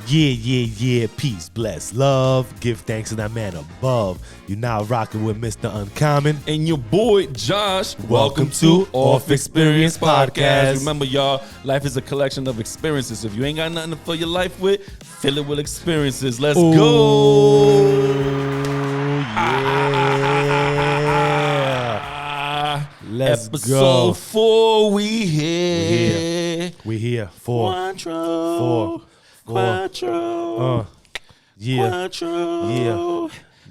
Yeah. Peace, bless, love. Give thanks to that man above. You're now rocking with Mr. Uncommon. And your boy, Josh. Welcome to Off Experience Podcast. Remember, y'all, life is a collection of experiences. If you ain't got nothing to fill your life with, fill it with experiences. Let's go. Yeah. Let's Episode go. 4, we here. We here. Four. Quattro. Quattro. Yeah. Quattro. Yeah.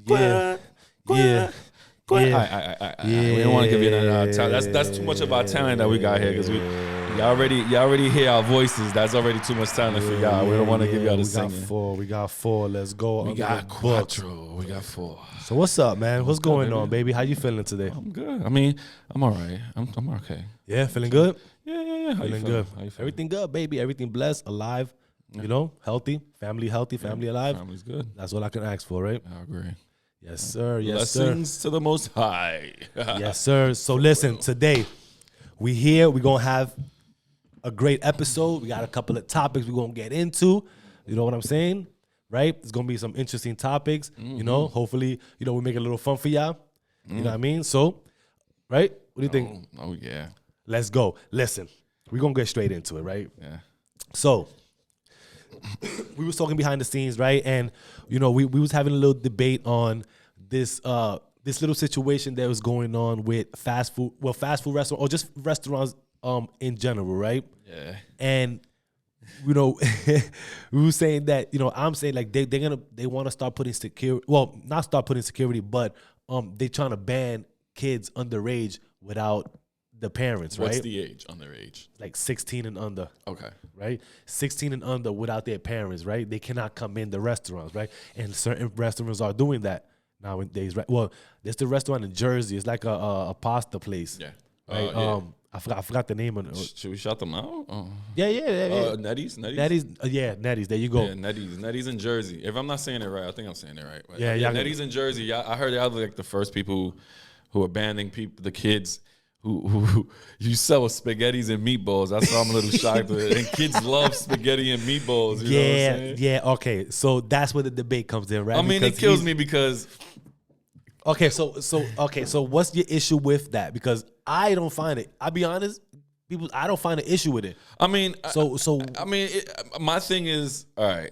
Yeah. Yeah. We Yeah. don't want to give you another talent. That's too much of our talent that we got here because y'all already hear our voices. That's already too much talent for y'all. We don't want to give y'all the singing. We got four. Let's go. We got quattro. We got 4. So what's up, man? What's going on, baby? How you feeling today? I'm good. I mean, I'm all right. I'm okay. Yeah, feeling good? Yeah. How you Feeling feeling? good. How you feeling? Everything good, baby. Everything blessed, alive, you know, healthy, family alive. Family's good. That's what I can ask for, right? I agree. Yes, sir. Yes, sir. Blessings to the Most High. Yes, sir. So listen, today we here. We're going to have a great episode. We got a couple of topics we're going to get into. You know what I'm saying? Right? There's going to be some interesting topics. You know, hopefully, you know, we make it a little fun for y'all. You know what I mean? So, right? What do you think? Oh yeah. Let's go. Listen, we're going to get straight into it, right? Yeah. So, we was talking behind the scenes, right? And, you know, we was having a little debate on this little situation that was going on with fast food restaurants or just restaurants in general, right? Yeah. And, you know, we were saying that, you know, I'm saying like they want to start putting security, well, not start putting security, but they trying to ban kids underage without the parents, right? What's the age? Underage. Like 16 and under. Okay. Right? 16 and under without their parents, right? They cannot come in the restaurants, right? And certain restaurants are doing that nowadays, right? Well, there's the restaurant in Jersey. It's like a pasta place. Yeah. Right? Yeah. I forgot the name of it. Should we shout them out? Oh. Yeah. Nettie's? Nettie's. There you go. Yeah, Nettie's in Jersey. If I'm not saying it right, I think I'm saying it right. But Yeah, Nettie's in Jersey. Yeah, I heard y'all like the first people who are banning the kids who you sell spaghettis and meatballs. That's why I'm a little shocked with it. And kids love spaghetti and meatballs. You know what I'm saying? Yeah. Okay. So that's where the debate comes in, right? I mean, Because it kills me because Okay, so what's your issue with that? Because I don't find it. I'll be honest, I don't find an issue with it. I mean, my thing is, all right.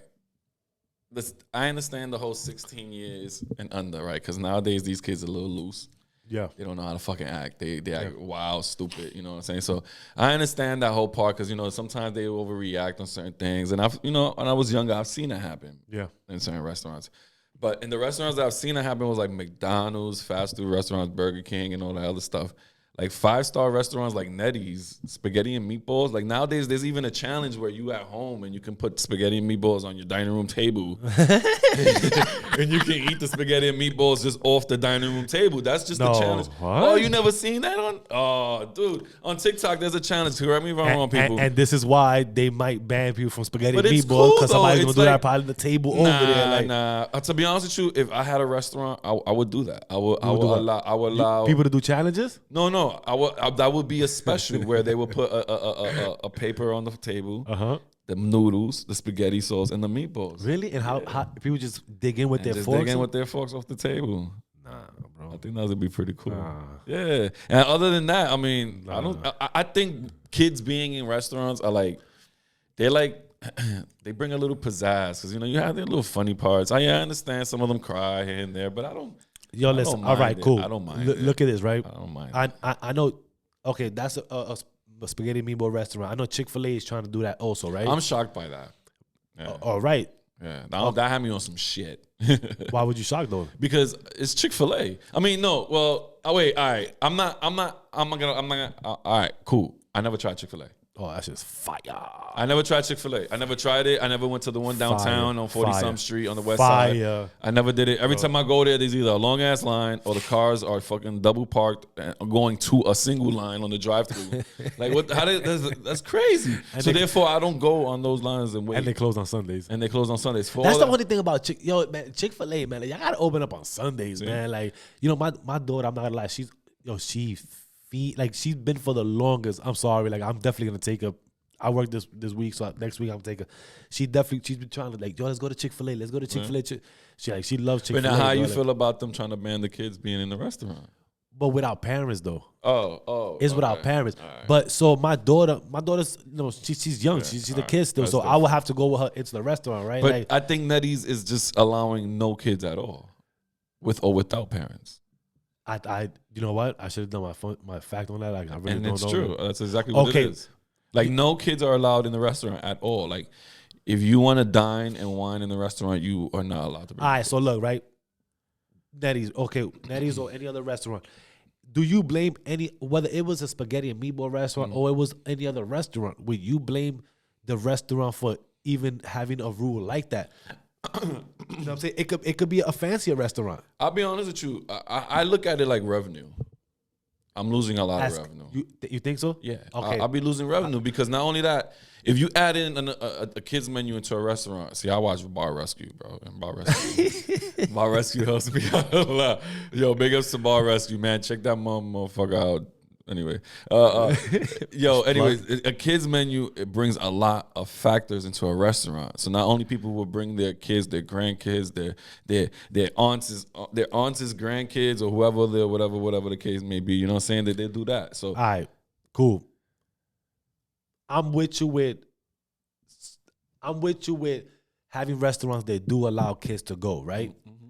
I understand the whole 16 years and under, right? Because nowadays these kids are a little loose. Yeah. They don't know how to fucking act. They act wild, stupid. You know what I'm saying? So I understand that whole part because, you know, sometimes they overreact on certain things. And when I was younger, I've seen it happen. Yeah. In certain restaurants. But in the restaurants that I've seen it happen was like McDonald's, fast food restaurants, Burger King, and all that other stuff. Like 5-star restaurants like Nettie's, spaghetti and meatballs. Like nowadays, there's even a challenge where you at home and you can put spaghetti and meatballs on your dining room table. And you can eat the spaghetti and meatballs just off the dining room table. That's just the challenge. What? Oh, you never seen that on? Oh, dude. On TikTok, there's a challenge. Correct me if I'm wrong, people. And this is why they might ban people from spaghetti But and it's meatballs cool, because though. somebody's It's gonna do like- that probably the table over there. Like, Nah. To be honest with you, if I had a restaurant, I would do that. I would allow people to do challenges. No. That would be a special where they would put a paper on the table, the noodles, the spaghetti sauce, and the meatballs. Really? And how people just dig in with their Just forks? dig in with their forks off the table. Nah, bro. I think that would be pretty cool. Yeah. And other than that, I mean, I think kids being in restaurants are like, they're like, they bring a little pizzazz because, you know, you have their little funny parts. I understand some of them cry here and there, but I don't. Yo, listen. don't All right, mind it. cool. I don't mind Look at this, right? I don't mind. I know. Okay, that's a spaghetti meatball restaurant. I know Chick-fil-A is trying to do that also, right? I'm shocked by that. Yeah. All right. Yeah, that had me on some shit. Why would you shock though? Because it's Chick-fil-A. I mean, no. Well, wait. All right. I'm not gonna. All right. Cool. I never tried Chick-fil-A. Oh, that's just fire. I never tried Chick-fil-A. I never tried it. I never went to the one downtown on 40-something street on the west side. I never did it. Every time I go there, there's either a long-ass line or the cars are fucking double parked and going to a single line on the drive-thru. Like, what? That's crazy. So therefore, I don't go on those lines and wait. And they close on Sundays. That's the only thing about Chick-fil-A, man. Like, y'all gotta open up on Sundays, man. Like, you know, my daughter, I'm not gonna lie, she's been for the longest. I'm sorry, like I'm definitely gonna take her I work this week, so next week I'm taking. She's been trying to like, yo, let's go to Chick-fil-A. Let's go to Chick-fil-A. She loves Chick-fil-A. But now, how you like, feel about them trying to ban the kids being in the restaurant? But without parents though. Oh, It's without okay. parents. All right. But so my daughter's, she's young. She's a kid still. That's So I will have to go with her into the restaurant, right? But Like, I think Nettie's is just allowing no kids at all, with or without parents. I you know what? I should have done my fact on that. Like, I really And don't it's know. true. That's exactly what Okay. it is. Like, no kids are allowed in the restaurant at all. Like, if you want to dine and wine in the restaurant, you are not allowed to bring All right, so look, right? Nettie's or any other restaurant. Do you blame whether it was a spaghetti and meatball restaurant or it was any other restaurant, would you blame the restaurant for even having a rule like that? You know what I'm saying? It could be a fancier restaurant. I'll be honest with you. I look at it like revenue. I'm losing a lot of revenue. You think so? Yeah. Okay. I'll be losing revenue because not only that, if you add in a kid's menu into a restaurant, see, I watch Bar Rescue, bro. And Bar Rescue, Bar Rescue helps me out a lot. Yo, big ups to Bar Rescue, man. Check that motherfucker out. Anyway, anyways, a kid's menu, it brings a lot of factors into a restaurant. So not only people will bring their kids, their grandkids, their aunts' grandkids, or whoever they're, whatever the case may be. You know what I'm saying? That they do that. So All right, cool. I'm with you with having restaurants that do allow kids to go, right? Mm-hmm.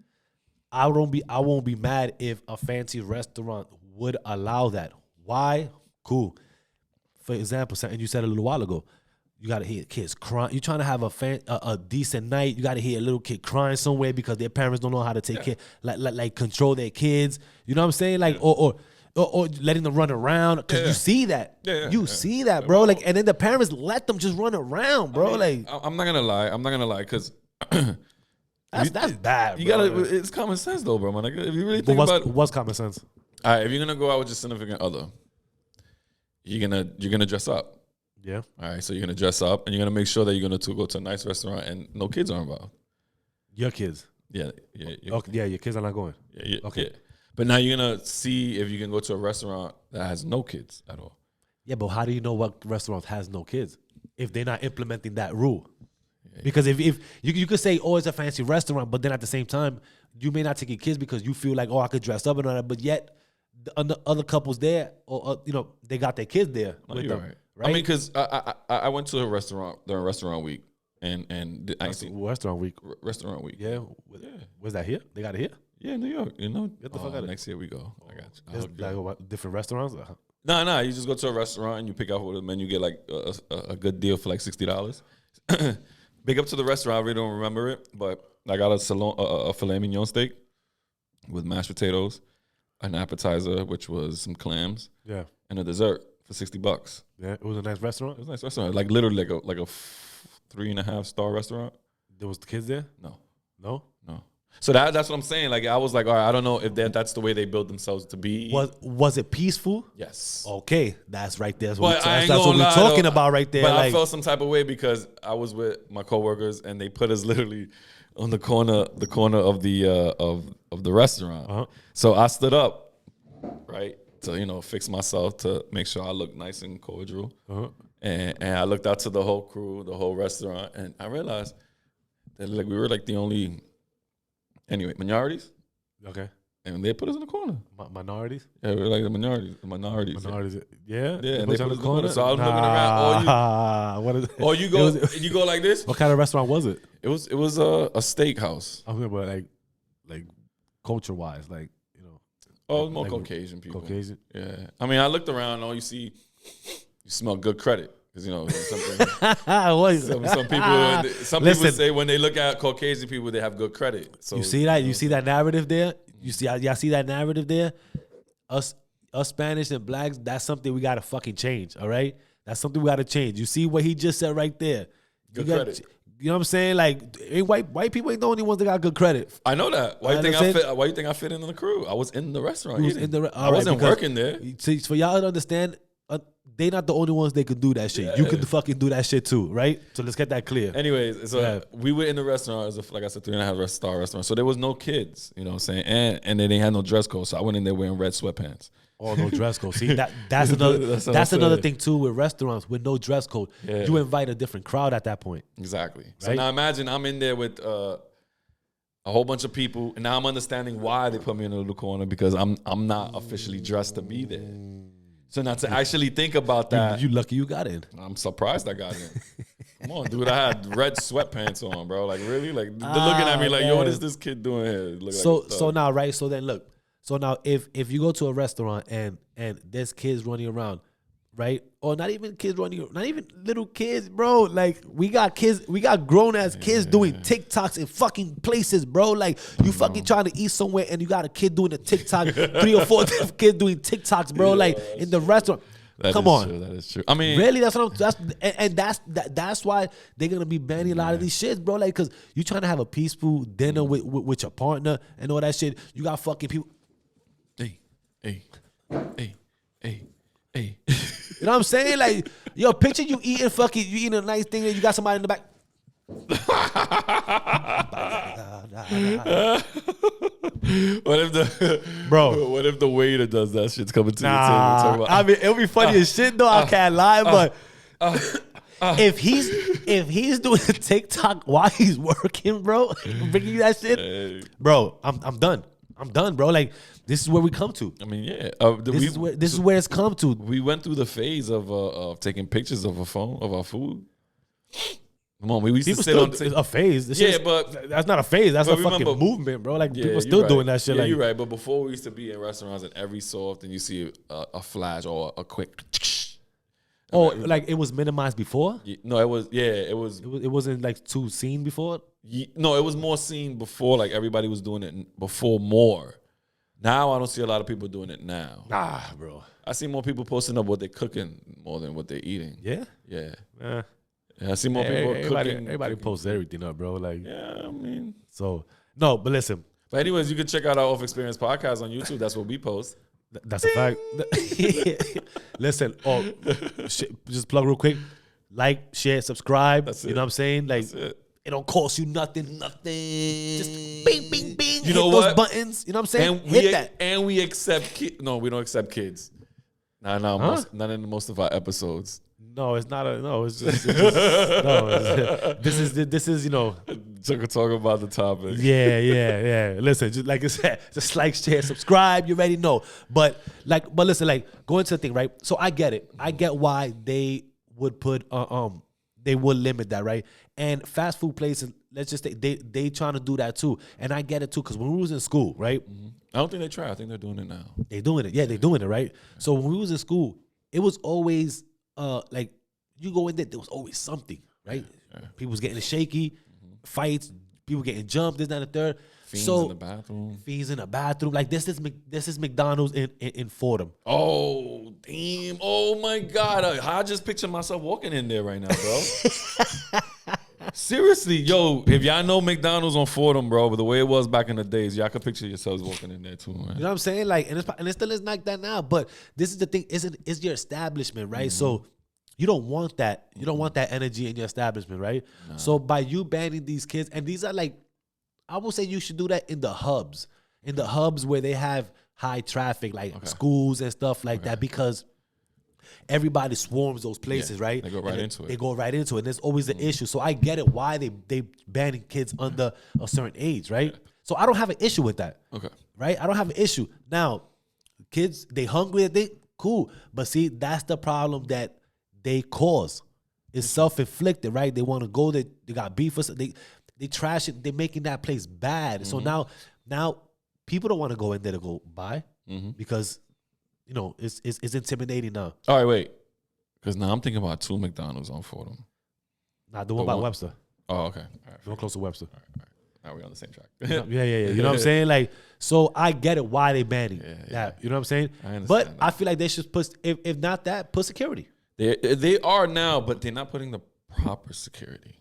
I won't be mad if a fancy restaurant would allow that. Why? Cool. For example, and you said a little while ago, you gotta hear kids crying. You're trying to have a decent night. You gotta hear a little kid crying somewhere because their parents don't know how to take care, like control their kids. You know what I'm saying? Like or letting them run around because you see that. You see that, bro. Like, and then the parents let them just run around, bro. Like, I'm not gonna lie, because that's bad. you bro. gotta. It's common sense though, bro. Man, if you really But think about it, what's common sense? all right, if you're gonna go out with your significant other, you're gonna dress up. Yeah. All right, so you're gonna dress up and you're gonna make sure that you're gonna go to a nice restaurant and no kids are involved. Your kids. Yeah. Okay, yeah, your kids are not going. Yeah. Okay. Yeah. But now you're gonna see if you can go to a restaurant that has no kids at all. Yeah, but how do you know what restaurant has no kids if they're not implementing that rule? Because if you could say, oh, it's a fancy restaurant, but then at the same time, you may not take your kids because you feel like, oh, I could dress up and all that, but yet the other couples there, or they got their kids there with them, right? I mean, because I went to a restaurant during restaurant week, and I see Restaurant week. restaurant week. Yeah. Where's that here? They got it here? Yeah, New York. Get the fuck out of next year we go. I got you. There's like what, different restaurants? No. You just go to a restaurant and you pick out what the menu. Get like a good deal for like $60. Big up to the restaurant. I really don't remember it, but I got a filet mignon steak with mashed potatoes, an appetizer which was some clams, Yeah. and a dessert for $60. Yeah. It was a nice restaurant. It was a nice restaurant, like literally like a 3.5 star restaurant. There was the kids there? No. No? So that's what I'm saying. Like I was like, all right, I don't know if that's the way they build themselves to be. Was it peaceful? Yes. Okay, that's right there. But I ain't That's what gonna we're lie, talking though. about right there. But I Like, felt some type of way because I was with my coworkers and they put us literally on the corner of the restaurant. Uh-huh. So I stood up, right, to fix myself to make sure I look nice and cordial. Uh-huh. And I looked out to the whole crew, the whole restaurant, and I realized that like we were like the only minorities. okay. And they put us in the corner. Minorities? Yeah, we were like the minorities. Minorities. Yeah. Yeah, and put they you on put us in the corner. So I was looking around. What is it? Or you go like this. What kind of restaurant was it? It was a steakhouse. I mean, but like culture wise, like Oh, it was more like Caucasian people. Caucasian. Yeah. I mean, I looked around. All you smell good credit because something. What? some people Listen. people say when they look at Caucasian people, they have good credit. So You see that? You see that narrative there? Y'all see that narrative there? Us Spanish and blacks, that's something we gotta fucking change. All right, that's something we gotta change. You see what he just said right there? Good You credit. You know what I'm saying? Like, white people ain't the only ones that got good credit. I know that. Why You you think understand? I fit? Why you think I fit in the crew? I was in the restaurant. Who's eating. in the I wasn't because- working there. See, for y'all to understand, they not the only ones that can do that shit. You can fucking do that shit too, right? So let's get that clear. Anyways, so Yeah. we were in the restaurant. It was like I said, 3.5 star restaurant. So there was no kids, you know what I'm saying? And they didn't have no dress code. So I went in there wearing red sweatpants. Oh, no dress code. See, that's another That's what that's I'm another saying. thing too with restaurants with no dress code. Yeah. You invite a different crowd at that point. Exactly. So Right? now imagine I'm in there with a whole bunch of people, and now I'm understanding why they put me in a little corner because I'm not officially dressed to be there. So now to actually think about that, You lucky you got in. I'm surprised I got in. Come on, dude. I had red sweatpants on, bro. Like, really? Like, they're looking at me like, yo, what is this kid doing here? Look So like a so thug. now, right? So then look. So now if you go to a restaurant and there's kids running around, right? Or not even kids running, not even little kids, bro. Like we got grown ass kids doing TikToks in fucking places, bro. Like you fucking trying to eat somewhere and you got a kid doing a TikTok, 3 or 4 kids doing TikToks, bro. like in the restaurant. Come on. True, that is true. I mean, Really, that's what I'm. That's why they're gonna be banning a lot of these shits, bro. Like, cause you trying to have a peaceful dinner with your partner and all that shit. You got fucking people. hey. You know what I'm saying? Like, yo, picture you eating a nice thing and you got somebody in the back. What if the Bro. What if the waiter does that? Shit's coming to the table. Nah, Talking about, I mean, it'll be funny as shit though. I can't lie, but if he's doing a TikTok while he's working, bro, bringing you that shit, bro, I'm done. I'm done, bro. Like, this is where we come to. I mean, yeah. This is where it's come to. We went through the phase of taking pictures of our food. Come on, we used People to sit still, on. it's a phase. This Yeah, shit's- but- that's not a phase. That's a but fucking remember- movement, bro. Like Yeah, people you're still right. doing that shit. Yeah, Like you're right. But before we used to be in restaurants and every so often you see a flash or a quick. oh, like it was minimized before. No, it was It wasn't like too seen before. No, it was more seen before. Like everybody was doing it before more. Now I don't see a lot of people doing it now. Nah, bro. I see more people posting up what they're cooking more than what they're eating. Yeah. Yeah. Eh. Yeah, I see more people cooking. Everybody posts everything up, bro. Like, Yeah, I mean. so no, but listen, But anyways, you can check out our Off Experience podcast on YouTube. That's what we post. that's a fact. Listen, just plug real quick. Like, share, subscribe. That's you it. know what I'm saying? Like, That's it. it don't cost you nothing. Just bing, bing, bing. You hit know those what? buttons. You know what I'm saying? And Hit that. And we accept kids. No, we don't accept kids. Nah, not in most of our episodes. No, it's not it's just no. This is, you know. Talk about the topic. Yeah. Listen, just like I said, just like, share, subscribe. You already know. But listen, like going to the thing, right? So I get it. I get why they would put they would limit that, right? And fast food places, let's just say they trying to do that too. And I get it too, because when we was in school, right? I don't think they try. I think they're doing it now. They doing it. Yeah, they doing it, right? So when we was in school, it was always like you go in there was always something, right? People was getting shaky, fights, people getting jumped, this, that, and the third. Fiends so in the bathroom. fiends in the bathroom. Like this is McDonald's in Fordham. Oh, damn. Oh, my God. I just picture myself walking in there right now, bro. Seriously, yo, if y'all know McDonald's on Fordham, bro, but the way it was back in the days, y'all could picture yourselves walking in there too, man. You know what I'm saying? Like, and it still is like that now. But this is the thing. It's your establishment, right? So you don't want that. You don't want that energy in your establishment, right? No. So by you banning these kids, and these are like, I would say you should do that in the hubs where they have high traffic, like schools and stuff like that, because everybody swarms those places, right? They go right into it. They go right into it. And there's always an issue. So I get it why they banning kids under a certain age, right? So I don't have an issue with that. Okay. Right? I don't have an issue. Now, kids, they hungry, they cool. But see, that's the problem that they cause. It's self-inflicted, right? They want to go, they got beef with they trash it, they're making that place bad. So now people don't want to go in there to go buy because you know, it's intimidating now. All right, wait. Because now I'm thinking about 2 McDonald's on Fordham. Nah, the one by Webster. Oh, okay. All right. The one close to Webster. All right. Now we're on the same track. Yeah. You know what I'm saying? Like, so I get it why they banning that. You know what I'm saying? I understand but that. I feel like they should put, if not that, put security. They are now, but they're not putting the proper security.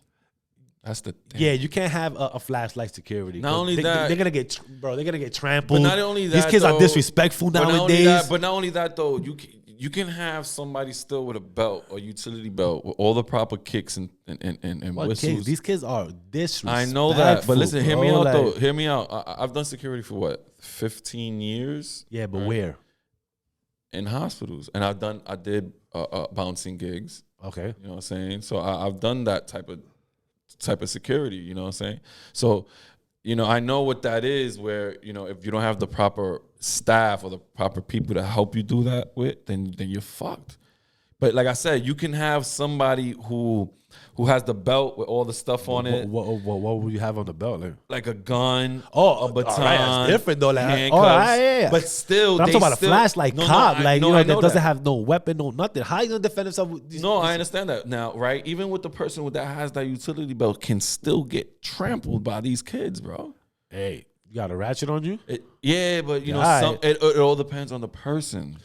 That's the thing. Yeah, you can't have a flashlight security. Not only that- they're gonna get trampled. But not only that, these kids though, are disrespectful But nowadays. not only that, though, you can have somebody still with a belt or utility belt with all the proper kicks and What whistles. kids? These kids are disrespectful. I know that, but listen, hear me bro. out Like, though. Hear me out. I've done security for what, 15 years. Yeah, but right? where? in hospitals, and I did bouncing gigs. Okay. You know what I'm saying? So I've done that type of security. You know what I'm saying? So, you know, I know what that is. Where, you know, if you don't have the proper staff or the proper people to help you do that with, then you're fucked. But like I said, you can have somebody who has the belt with all the stuff on it, What would you have on the belt? like a gun, Oh, a baton, all right, that's different though. Like, handcuffs. all right, yeah. But still, But I'm they talking about still, a flashlight cop, I know that doesn't that. have no weapon, no nothing. How you gonna defend himself? No, I understand that now, right? Even with the person that has that utility belt can still get trampled by these kids, bro. Hey, you got a ratchet on you? Yeah, but you know, All right. it all depends on the person.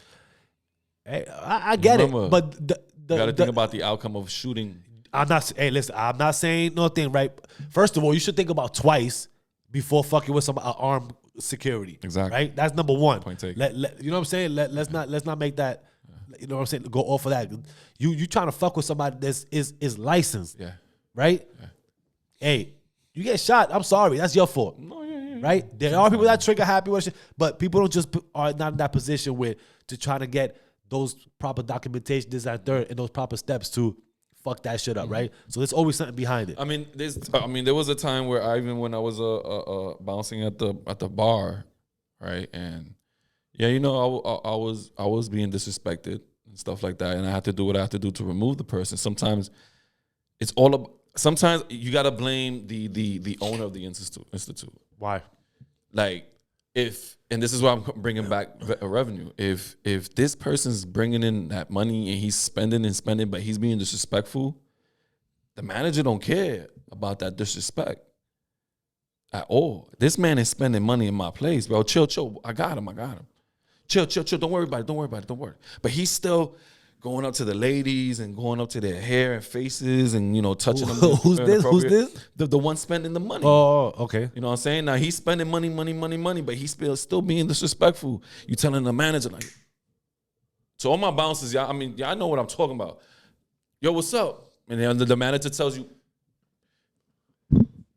Hey, I get Remember, it, but You got to think about the outcome of shooting. I'm not. Hey, listen, I'm not saying nothing. Right? First of all, you should think about twice before fucking with some armed security. Exactly. Right? That's number one. Point taken. You know what I'm saying? Let's not make that. You know what I'm saying? Go off of that. You trying to fuck with somebody that is licensed. Yeah. Right? Yeah. Hey, you get shot. I'm sorry. That's your fault. No, yeah. Right? There are people that trigger happy with shit, but people don't just are not in that position to try to get those proper documentation, this and third, and those proper steps to fuck that shit up, right? So there's always something behind it. I mean, there was a time where when I was bouncing at the bar, right, and yeah, you know, I was being disrespected and stuff like that, and I had to do what I had to do to remove the person. Sometimes it's all about. Sometimes you gotta blame the owner of the institute. Why? Like, and this is why I'm bringing back revenue. If this person's bringing in that money and he's spending, but he's being disrespectful, the manager don't care about that disrespect at all. This man is spending money in my place, bro. Chill. I got him. Chill. Don't worry about it. Don't worry. But he's still going up to the ladies and going up to their hair and faces and, you know, touching them. Who's this? The one spending the money. Oh, okay. You know what I'm saying? Now he's spending money, but he's still being disrespectful. You telling the manager, like, so all my bouncers, y'all know what I'm talking about. Yo, what's up? And then the manager tells you,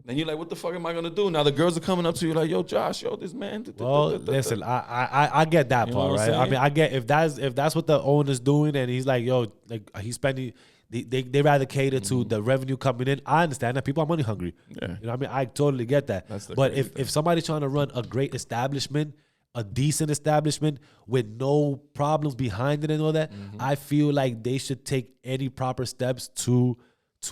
then you're like, what the fuck am I gonna do? Now the girls are coming up to you like, yo, Josh, yo, this man. Well, listen, I get that You know part, what I'm right? I saying? mean, I get if that's what the owner's doing, and he's like, yo, like he's spending. They rather cater to the revenue coming in. I understand that people are money hungry. Yeah. You know what I mean? I totally get that. That's the But crazy if somebody's trying to run a great establishment, a decent establishment with no problems behind it and all that, I feel like they should take any proper steps to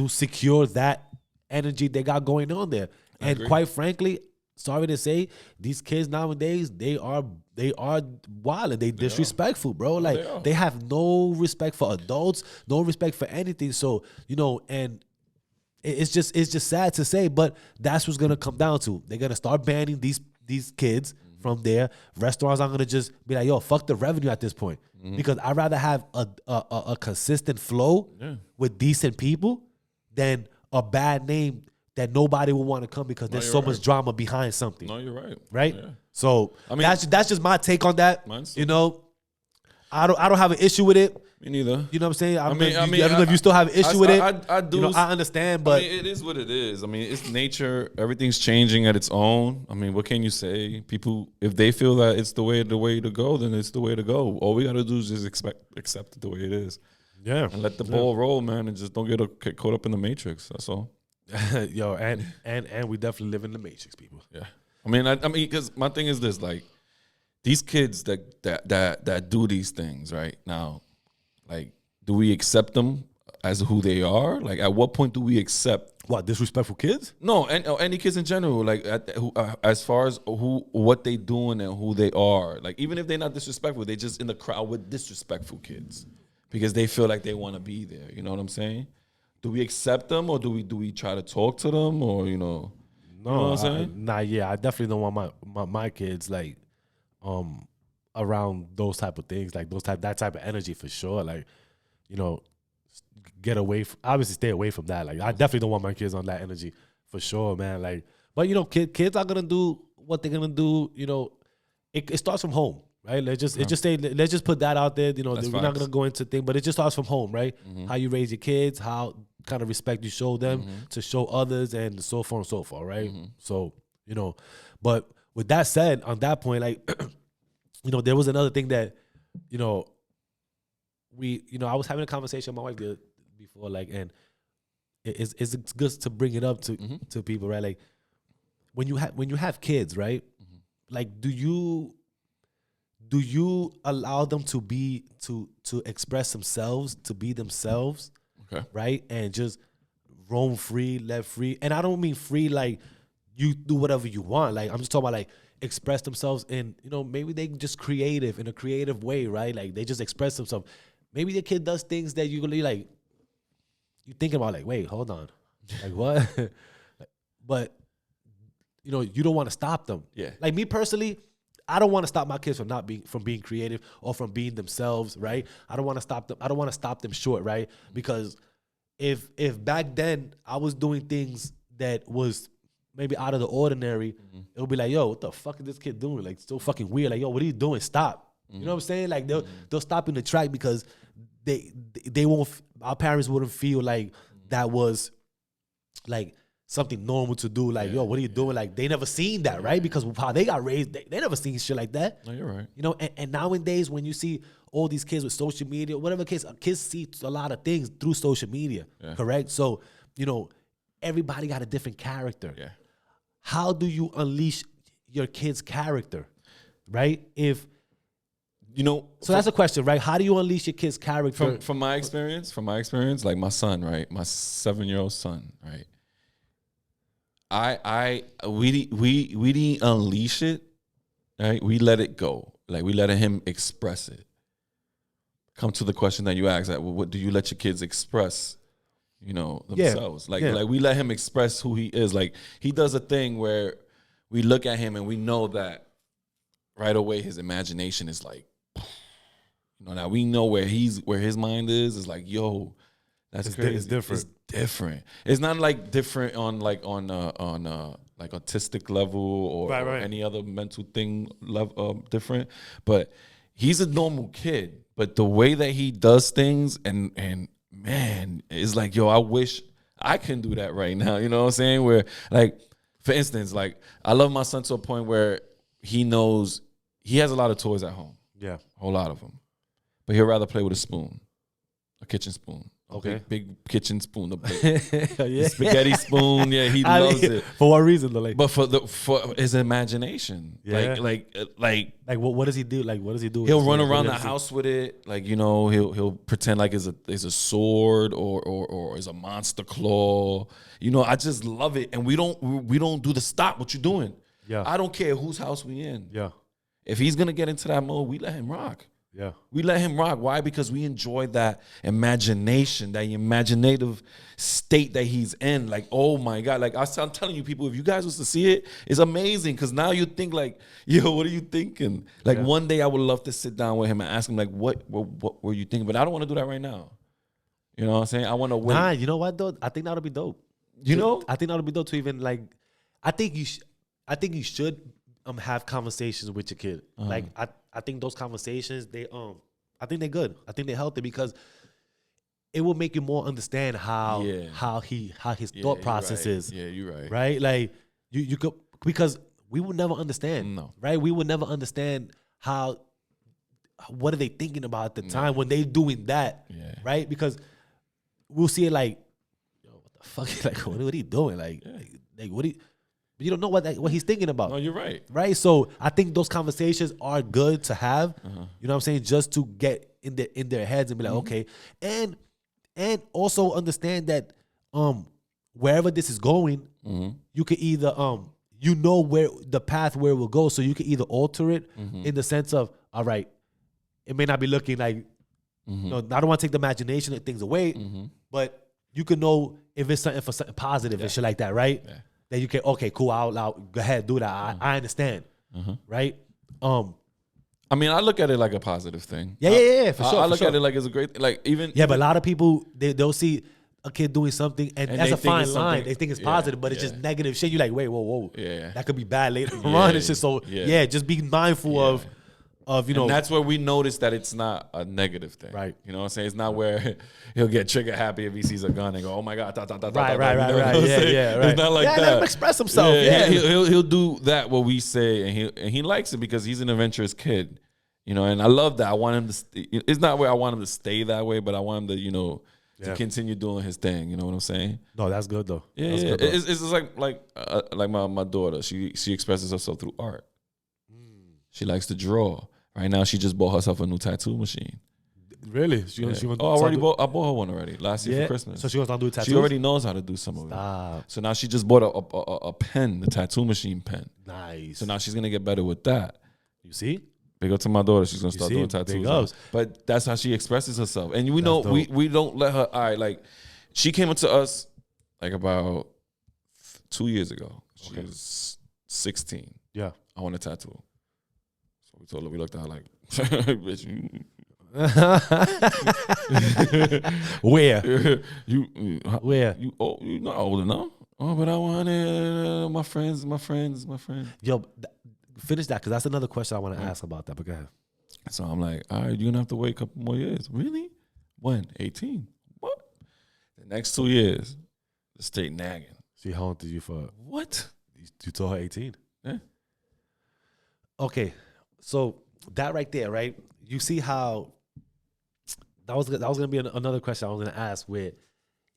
secure that energy they got going on there. And agree. quite frankly, sorry to say, these kids nowadays, they are wild and they disrespectful, bro. Like they have no respect for adults, no respect for anything. So, you know, and it's just sad to say, but that's what's gonna come down to. They're gonna start banning these kids from there. Restaurants are gonna just be like, yo, fuck the revenue at this point. Because I'd rather have a consistent flow with decent people than a bad name that nobody will want to come because there's so much drama behind something. No, you're right. Right? Yeah. So I mean, that's just my take on that. Mine's- You know, I don't have an issue with it. Me neither. You know what I'm saying? I mean, don't know if you still have an issue with it. I do. You know, I understand, but I mean, it is what it is. I mean, it's nature. Everything's changing at its own. I mean, what can you say? People, if they feel that it's the way to go, then it's the way to go. All we got to do is just accept it the way it is. yeah, And let the ball roll, man, and just don't get caught up in the matrix. That's all. yo, and we definitely live in the matrix, people. Yeah. I mean, because my thing is this: like, these kids that do these things right now, like, do we accept them as who they are? Like, at what point do we accept? What, disrespectful kids? No, and any kids in general, like as far as what they doing and who they are, like even if they're not disrespectful, they just in the crowd with disrespectful kids because they feel like they want to be there. You know what I'm saying? Do we accept them or do we try to talk to them or you know? No, You know what I'm saying? I definitely don't want my kids like around those type of things, like that type of energy for sure. Like, you know, get away obviously stay away from that. Like I definitely don't want my kids on that energy for sure, man. Like, but you know, kids are gonna do what they're gonna do. You know, it starts from home, right? Let's just put that out there. You know, That's we're not facts. gonna go into things, but it just starts from home, right? How you raise your kids, how kind of respect you show them to show others, and so forth and so forth, right? So, you know, but with that said, on that point, like, you know, there was another thing that, you know, I was having a conversation with my wife before, like, and it's good to bring it up to people, right? Like, when you have kids, right? Like, do you allow them to express themselves, to be themselves, Okay. right? And just roam free, let free. And I don't mean free like you do whatever you want. Like, I'm just talking about like express themselves in, maybe they just creative in a creative way, right? Like, they just express themselves. Maybe the kid does things that you really like. You thinking about like, wait, hold on, like what? But you don't want to stop them. Yeah. Like me personally, I don't want to stop my kids from being creative or from being themselves, right? I don't want to stop them. I don't want to stop them short, right? Because if back then I was doing things that was maybe out of the ordinary, it would be like, yo, what the fuck is this kid doing? Like, so fucking weird. Like, yo, what are you doing? Stop. You know what I'm saying? Like, they'll stop in the track because they won't. Our parents wouldn't feel like that was like something normal to do. Like, yo, what are you doing? Like, they never seen that, right? Because of how they got raised, they never seen shit like that. No, you're right. And nowadays when you see all these kids with social media, whatever case, kids see a lot of things through social media, correct? So, everybody got a different character. Yeah. How do you unleash your kid's character, right? So that's a question, right? How do you unleash your kid's character? From my experience, like my son, right? My 7-year-old son, right? We didn't unleash it, right? We let it go. Like, we let him express it. Come to the question that you asked, like, what do you let your kids express, themselves? Like we let him express who he is. Like, he does a thing where we look at him and we know that right away his imagination is like, now we know where his mind is like, yo, that's crazy. It's different. It's different. It's not like different on like autistic level or any other mental thing level, different. But he's a normal kid. But the way that he does things and man, it's like, yo, I wish I can do that right now. You know what I'm saying? Where, like, for instance, like, I love my son to a point where he knows he has a lot of toys at home. Yeah. A whole lot of them. But he'll rather play with a spoon, a kitchen spoon. Okay. Big kitchen spoon, the spaghetti spoon. Yeah, he loves it. For what reason though? Like, but for his imagination. Yeah. Like what does he do? Like, what does he do? He'll run around the house with it. Like, he'll pretend like it's a sword or it's a monster claw. I just love it. And we don't do the stop what you're doing. Yeah. I don't care whose house we in. Yeah. If he's gonna get into that mode, we let him rock. Yeah. We let him rock. Why? Because we enjoy that imagination, that imaginative state that he's in. Like, oh my God. Like, I'm telling you, people, if you guys was to see it, it's amazing. Because now you think like, yo, what are you thinking? Like, one day I would love to sit down with him and ask him, like, what were you thinking? But I don't want to do that right now. You know what I'm saying? I want to wait. Nah, you know what, though? I think that'll be dope. I think that'll be dope to even, like, I think you should have conversations with your kid. Like, I think those conversations, I think they're good. I think they're healthy because it will make you more understand how his thought process is. Yeah, you're right. Right? Like, you could, because we would never understand. No. Right? We would never understand what are they thinking about at the time when they doing that. Yeah. Right? Because we'll see it like, yo, what the fuck? Like, what are he doing? Like what you don't know what he's thinking about. No, you're right. Right? So I think those conversations are good to have. You know what I'm saying? Just to get in their heads and be like, okay. And also understand that wherever this is going, you could either where the path where it will go. So you can either alter it in the sense of, all right, it may not be looking like, I don't want to take the imagination of things away, but you can know if it's something for something positive and shit like that, right? Yeah. Then you can, okay, cool, I'll go ahead, do that. I understand, right? I mean, I look at it like a positive thing. Yeah, for sure. I look at it like it's a great thing. Like, even but a lot of people, they'll see a kid doing something, and that's a fine line. They think it's positive, but it's just negative shit. You're like, wait, whoa. Yeah. That could be bad later on. It's just so, just be mindful of and that's where we notice that it's not a negative thing. Right. You know what I'm saying? It's not where he'll get trigger happy if he sees a gun and go, oh my God, Right. It's not like that. Let him express himself. He'll do that, what we say, and he likes it because he's an adventurous kid. You know, and I love that. I want him to. It's not where I want him to stay that way, but I want him to, to continue doing his thing. You know what I'm saying? No, that's good though. Yeah, that's yeah. Good, though. It's just like my daughter. She expresses herself through art. She likes to draw. Right now, she just bought herself a new tattoo machine. Really? She I bought her one already last year for Christmas. So she wants to do tattoos? She already knows how to do some of it. So now she just bought a pen, the tattoo machine pen. Nice. So now she's gonna get better with that. You see? Big up to my daughter. She's gonna start doing tattoos. But that's how she expresses herself. And we know we don't let her. All right, like she came up to us like about 2 years ago. She was 16. Yeah. I want a tattoo. So we told her, we looked at her like, bitch, Where? Where? You're not old enough. Oh, but I wanted my friends. Yo, finish that, because that's another question I want to ask about that. But go ahead. So I'm like, all right, you're going to have to wait a couple more years. Really? When? 18. What? The next 2 years, the state nagging. She haunted you for what? You told her 18? Yeah. Okay, so that right there, right? You see how that was gonna be another question I was gonna ask. Where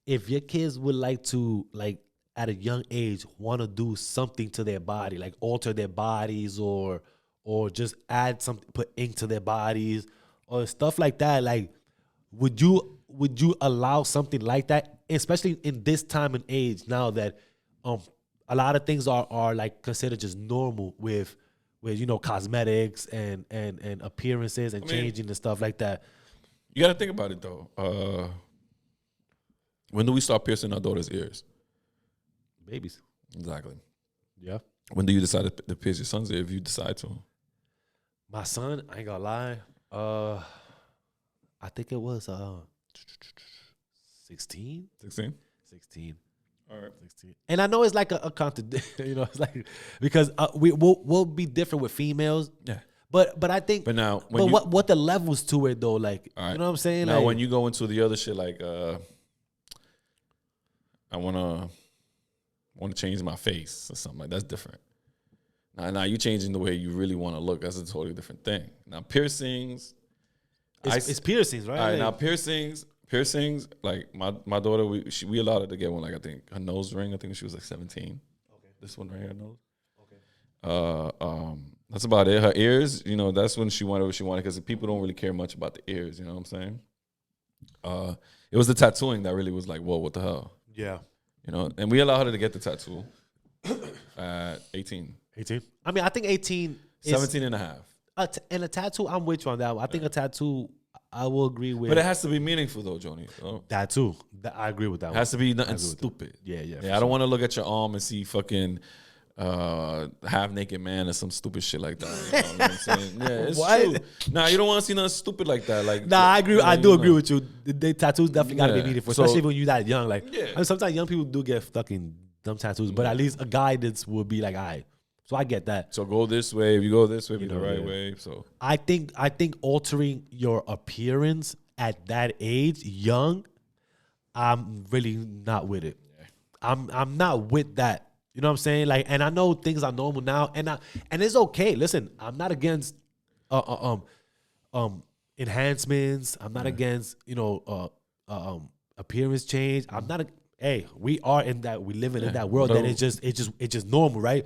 if your kids would like to, like at a young age, want to do something to their body, like alter their bodies, or just add something, put ink to their bodies, or stuff like that, like would you allow something like that, especially in this time and age now that a lot of things are like considered just normal with cosmetics and appearances and changing and stuff like that. You got to think about it though. When do we start piercing our daughter's ears? Babies. Exactly. Yeah. When do you decide to pierce your son's ear if you decide to? My son, I ain't gonna lie. I think it was 16. 16? 16. All right. 16. And I know it's like a contradiction, it's like, because we'll be different with females. Yeah. But I think. But now, what the levels to it though? Like, right. You know what I'm saying? Now, like, when you go into the other shit, like, I wanna change my face or something like that's different. Now you changing the way you really want to look. That's a totally different thing. Now piercings, it's piercings, right? All right, now piercings. Like my daughter, we allowed her to get one. Like I think her nose ring. I think she was like 17. Okay. This one right here, nose. Okay. That's about it. Her ears, that's when she wanted what she wanted, because people don't really care much about the ears. You know what I'm saying? It was the tattooing that really was like, whoa, what the hell? Yeah. And we allowed her to get the tattoo at 18. 18? I mean, I think 18 is 17 and a half. And a tattoo, I'm with you on that one. I think a tattoo, I will agree with. But it has to be meaningful though, Joni. That too. I agree with that one. It has to be nothing stupid. Yeah. I don't want to look at your arm and see fucking half naked man or some stupid shit like that. You know what I'm saying? Yeah, it's true. Nah, you don't want to see nothing stupid like that. Like, I agree. I do agree with you. The tattoos definitely gotta be meaningful, especially when you're that young. Like, yeah. I mean, sometimes young people do get fucking dumb tattoos, but at least a guidance will be like, all right. So I get that. So go this way. If you go this way, be the right way. So I think altering your appearance at that age, young, I'm really not with it. Yeah. I'm not with that. You know what I'm saying? Like, and I know things are normal now, and it's okay. Listen, I'm not against enhancements. I'm not against appearance change. I'm not. Hey, we are in that. We live in that world that it's just normal, right?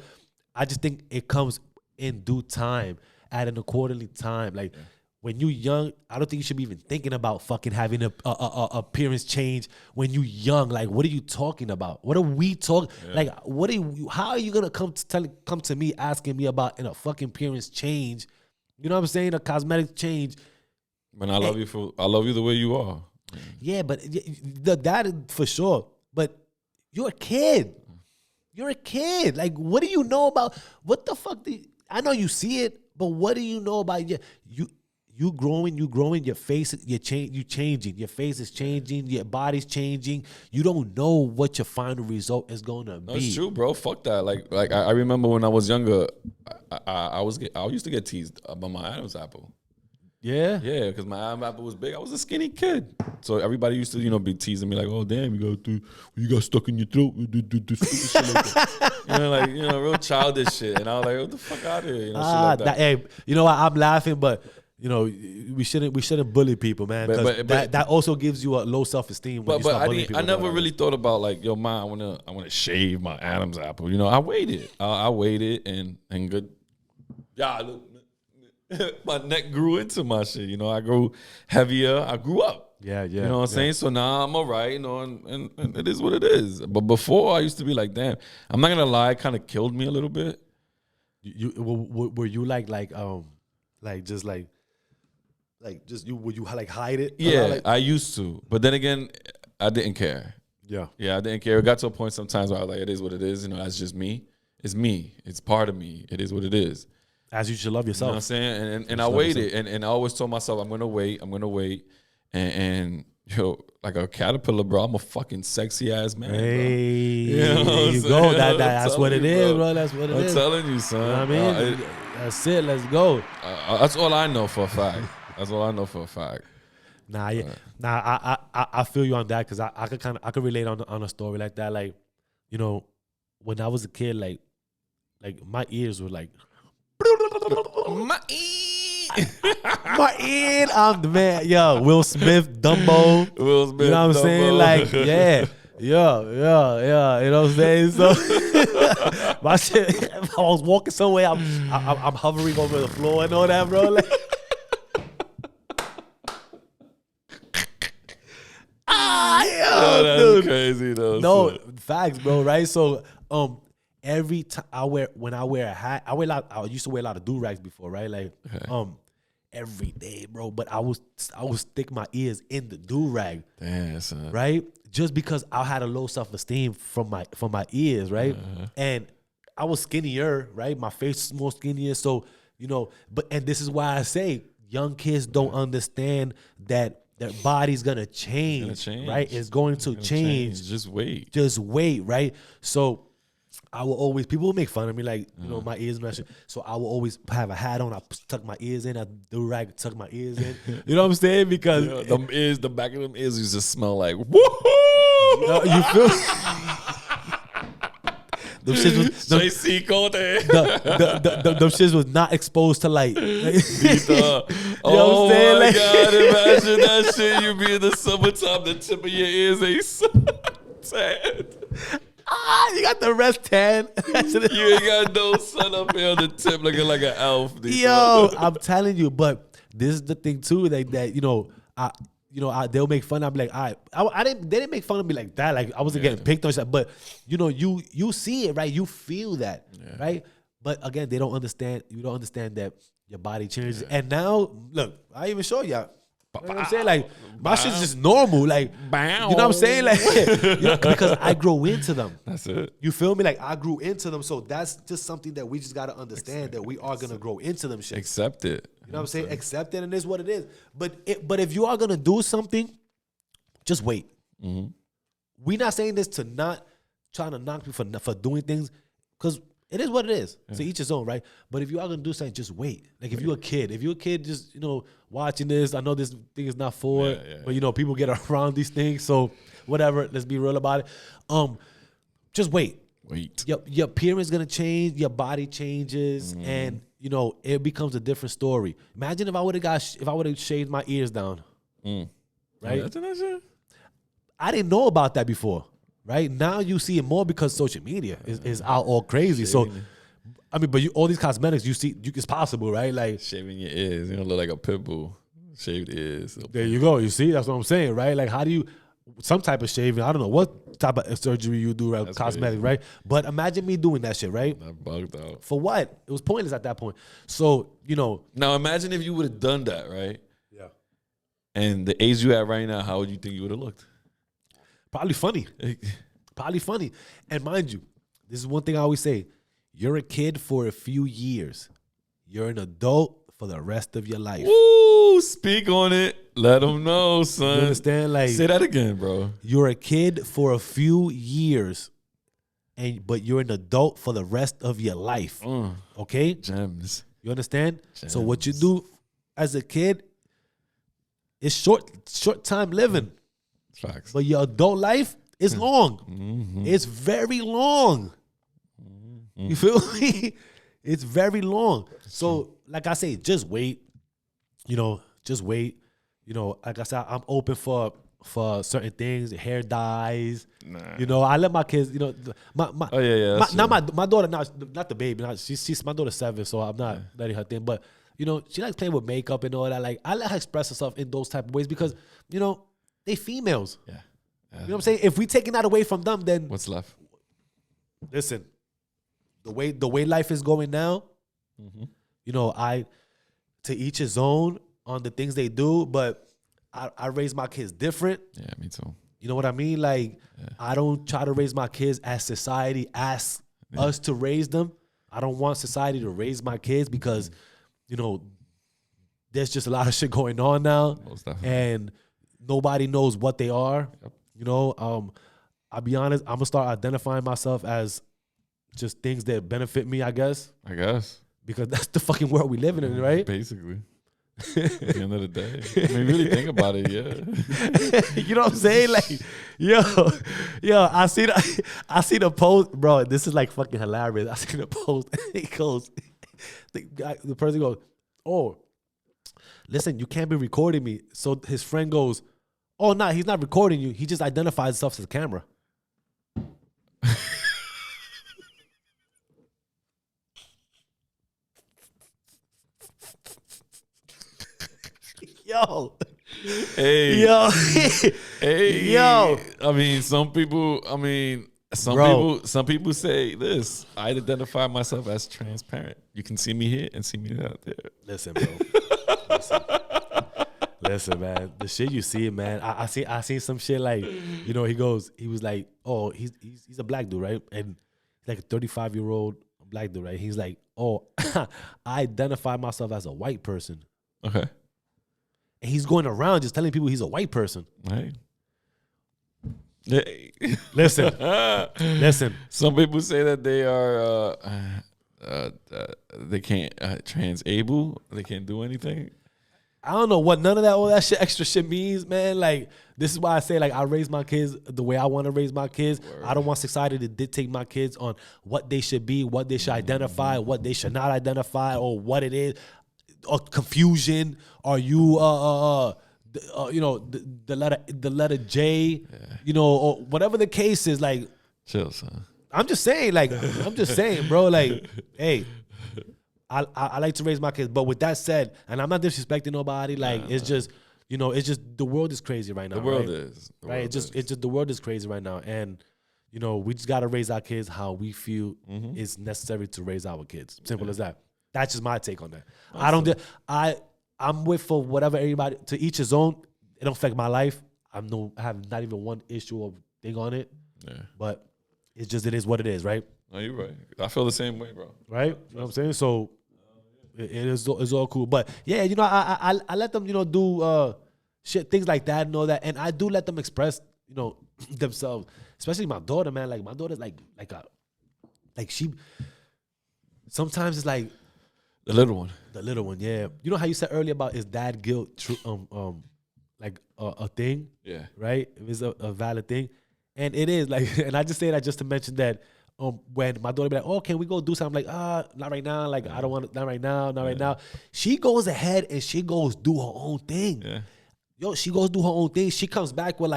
I just think it comes in due time, at an accordingly time. Like when you young, I don't think you should be even thinking about fucking having a appearance change when you young. Like, what are you talking about? What are we talking? Yeah. Like, what are you? How are you gonna come to me asking me about a fucking appearance change? You know what I'm saying? A cosmetic change. Man, I love you the way you are. Yeah, but that for sure. But you're a kid. You're a kid. Like, what do you know about? What the fuck? I know you see it, but what do you know about you growing? Your face, you changing. Your face is changing. Your body's changing. You don't know what your final result is going to be. That's true, bro. Fuck that. Like I remember when I was younger, I used to get teased about my Adam's apple. Yeah, because my Adam's apple was big. I was a skinny kid, so everybody used to be teasing me like, "Oh damn, you got stuck in your throat." Shit like that. Real childish shit. And I was like, "What the fuck out of here?" Shit like that. Hey, you know what? I'm laughing, but you know, we shouldn't bully people, man. Because that also gives you a low self-esteem when you start bullying people. I never really thought about like, yo, ma, I wanna shave my Adam's apple. You know, I waited. I waited and good. Yeah, look, my neck grew into my shit. You know, I grew heavier. I grew up. Yeah. You know what I'm saying? So now I'm all right, you know, and it is what it is. But before I used to be like, damn, I'm not gonna lie, it kind of killed me a little bit. Were you like would you like hide it? Yeah, I used to, but then again, I didn't care. Yeah, I didn't care. It got to a point sometimes where I was like, it is what it is. You know, that's just me. It's me. It's part of me. It is what it is. As you should love yourself. You know what I'm saying? And I waited, and I always told myself, I'm gonna wait, and yo, like a caterpillar, bro. I'm a fucking sexy ass man. Hey, you know there you go. That's what it is, bro. That's what it is. I'm telling you, son. You know what I mean? That's it. Let's go. That's all I know for a fact. I feel you on that because I could relate on a story like that. Like, you know, when I was a kid, like my ears were like My ear. I'm the man. Yo, Will Smith, Dumbo. Will Smith, you know what I'm saying? Like, yeah. You know what I'm saying? So my shit. If I was walking somewhere, I'm hovering over the floor and all that, bro. Like, that's dude. crazy though. No, son. facts, bro. Right? So, every time I wear a hat, I used to wear a lot of do-rags before, right? Like, every day, bro. But I would stick my ears in the do-rag. Damn, son. Right? Just because I had a low self-esteem from my ears, right? And I was skinnier, right? My face was more skinnier. So, you know, and this is why I say young kids don't understand that their body's gonna change, right? It's going to change. Just wait. Right? So I will always, people will make fun of me, like, you know, my ears and that shit. So I will always have a hat on. I tuck my ears in. I do rag, tuck my ears in. You know what I'm saying? Because the back of them ears used to smell like woohoo. You feel? Them shits was JC Cote. them shits was not exposed to light. Oh my God! Imagine that shit. You be in the summertime, the tip of your ears ain't tan. You got the rest tan. You ain't got no sun up here on the tip looking like an elf. Yo, I'm telling you, but this is the thing too, like that, they'll make fun. I'm like, they didn't make fun of me like that. Like I wasn't getting picked on shit, but you know, you see it, right? You feel that, right? But again, they don't understand. You don't understand that your body changes. And now, look, I even show y'all. You know what I'm saying? Like, my shit's just normal. Like, you know what I'm saying? Like, because I grow into them. That's it. You feel me? Like, I grew into them. So that's just something that we just got to understand, that we are going to grow into them shit. Accept it. You know what I'm saying? Accept it, and it's what it is. But if you are going to do something, just wait. Mm-hmm. We're not saying this to not trying to knock people for doing things, because it is what it is. To each his own, right? But if you are going to do something, just wait. Like, if you're a kid, just, you know, watching this, I know this thing is not for it, but, you know, people get around these things. So, whatever, let's be real about it. Just wait. Your appearance is going to change. Your body changes. And, you know, it becomes a different story. Imagine if I would have shaved my ears down. Right? I didn't know about that before. Right? Now you see it more because social media is out all crazy. So, I mean, but all these cosmetics, you see, it's possible, right? Like shaving your ears. You don't look like a pit bull. Shaved ears. There you go. You see? That's what I'm saying, right? Like, how do you, some type of shaving, I don't know what type of surgery you do, right? That's cosmetic, crazy. Right? But imagine me doing that shit, right? I bugged out. For what? It was pointless at that point. So, you know. Now, imagine if you would have done that, right? Yeah. And the age you at right now, how would you think you would have looked? Probably funny. And mind you, this is one thing I always say. You're a kid for a few years. You're an adult for the rest of your life. Woo! Speak on it. Let them know, son. You understand? Like, say that again, bro. You're a kid for a few years, but you're an adult for the rest of your life. Okay? Gems. You understand? Gems. So what you do as a kid is short time living. Facts. But your adult life is long. It's very long. You feel me? It's very long. So, like I say, just wait. just wait. Like I said, I'm open for certain things, hair dyes. Nah. I let my kids, my Oh yeah. That's not true. my daughter, not the baby. She's my daughter's 7, so I'm not letting her thing. But she likes playing with makeup and all that. Like I let her express herself in those type of ways because they females. Yeah. You know what I'm saying? If we taking that away from them, then What's left? listen, the way life is going now, I to each his own on the things they do, but I raise my kids different. Yeah, me too. You know what I mean? Like I don't try to raise my kids as society asks us to raise them. I don't want society to raise my kids because, there's just a lot of shit going on now, Most definitely. and nobody knows what they are. Yep. I'll be honest. I'm gonna start identifying myself as just things that benefit me, I guess, I guess. because that's the fucking world we living in, right? Basically. At the end of the day. I mean, really think about it, yeah. You know what I'm saying? Like, yo, I see the post, bro. This is like fucking hilarious. I see the post. It goes, the person goes, "Oh, listen, you can't be recording me." So his friend goes, "Oh, no, he's not recording you. He just identifies himself as a camera." Yo. Hey. Yo. Hey. Yo. I mean, some people say this. I identify myself as transparent. You can see me here and see me out there. Listen, bro. Listen, man. The shit you see, man. I seen some shit like, he was like, oh, he's a black dude, right? And he's like a 35-year-old black dude, right? He's like, oh, I identify myself as a white person. Okay. And he's going around just telling people he's a white person. Right. Hey. Listen. Some people say that they are they can't trans-able. They can't do anything. I don't know what none of that all that shit extra shit means, man. Like, this is why I say, like, I raise my kids the way I want to raise my kids. Word. I don't want society to dictate my kids on what they should be, what they should identify, what they should not identify, or what it is, or confusion. Are you the letter J, or whatever the case is. Like, Chill, son. I'm just saying, bro. Like, hey. I like to raise my kids, but with that said, and I'm not disrespecting nobody. Like, it's just, it's just the world is crazy right now. The world right? is. The right. world It's just is. the world is crazy right now, and we just gotta raise our kids how we feel is necessary to raise our kids. Simple as that. That's just my take on that. I'm with for whatever everybody, to each his own. It don't affect my life. I have not even one issue or thing on it. Yeah. But it is what it is, right? No, you're right. I feel the same way, bro. Right? You know what I'm saying? So it's all cool. But yeah, I let them, do shit, things like that and all that. And I do let them express, themselves. Especially my daughter, man. Like, my daughter's like she sometimes it's like The little one. the little one, yeah. You know how you said earlier about is dad guilt true like a thing? Yeah. Right? It is a valid thing. And it is like, and I just say that just to mention that when my daughter be like, oh, can we go do something? I'm like, not right now. Like, I don't want to, not right now. She goes ahead and she goes do her own thing. Yeah. Yo, she goes do her own thing. She comes back with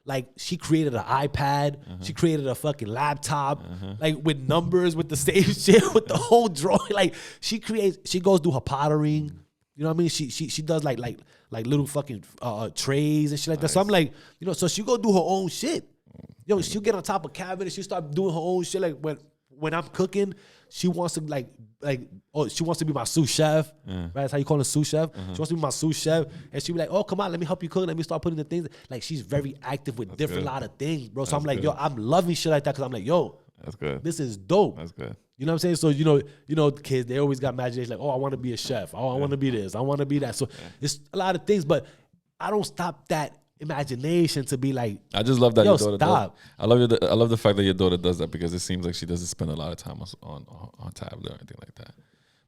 like she created an iPad. She created a fucking laptop, like with numbers, with the same shit, with the whole drawing. Like, she goes do her pottering. You know what I mean? She does like little fucking trays and shit like that. So I'm like, so she go do her own shit. Yo, she'll get on top of cabinets. She'll start doing her own shit. Like when I'm cooking, she wants to she wants to be my sous chef. Right? That's how you call her sous chef. She wants to be my sous chef. And she'll be like, oh, come on, let me help you cook. Let me start putting the things. Like, she's very active with different lot of things, bro. So I'm like, yo, I'm loving shit like that because I'm like, yo, That's good. this is dope. That's good. You know what I'm saying? So, kids, they always got imagination. Like, oh, I want to be a chef. Oh, I want to be this. I want to be that. So it's a lot of things, but I don't stop that imagination to be like, I just love that yo, your daughter stop. does. I love the fact that your daughter does that because it seems like she doesn't spend a lot of time on tablet or anything like that.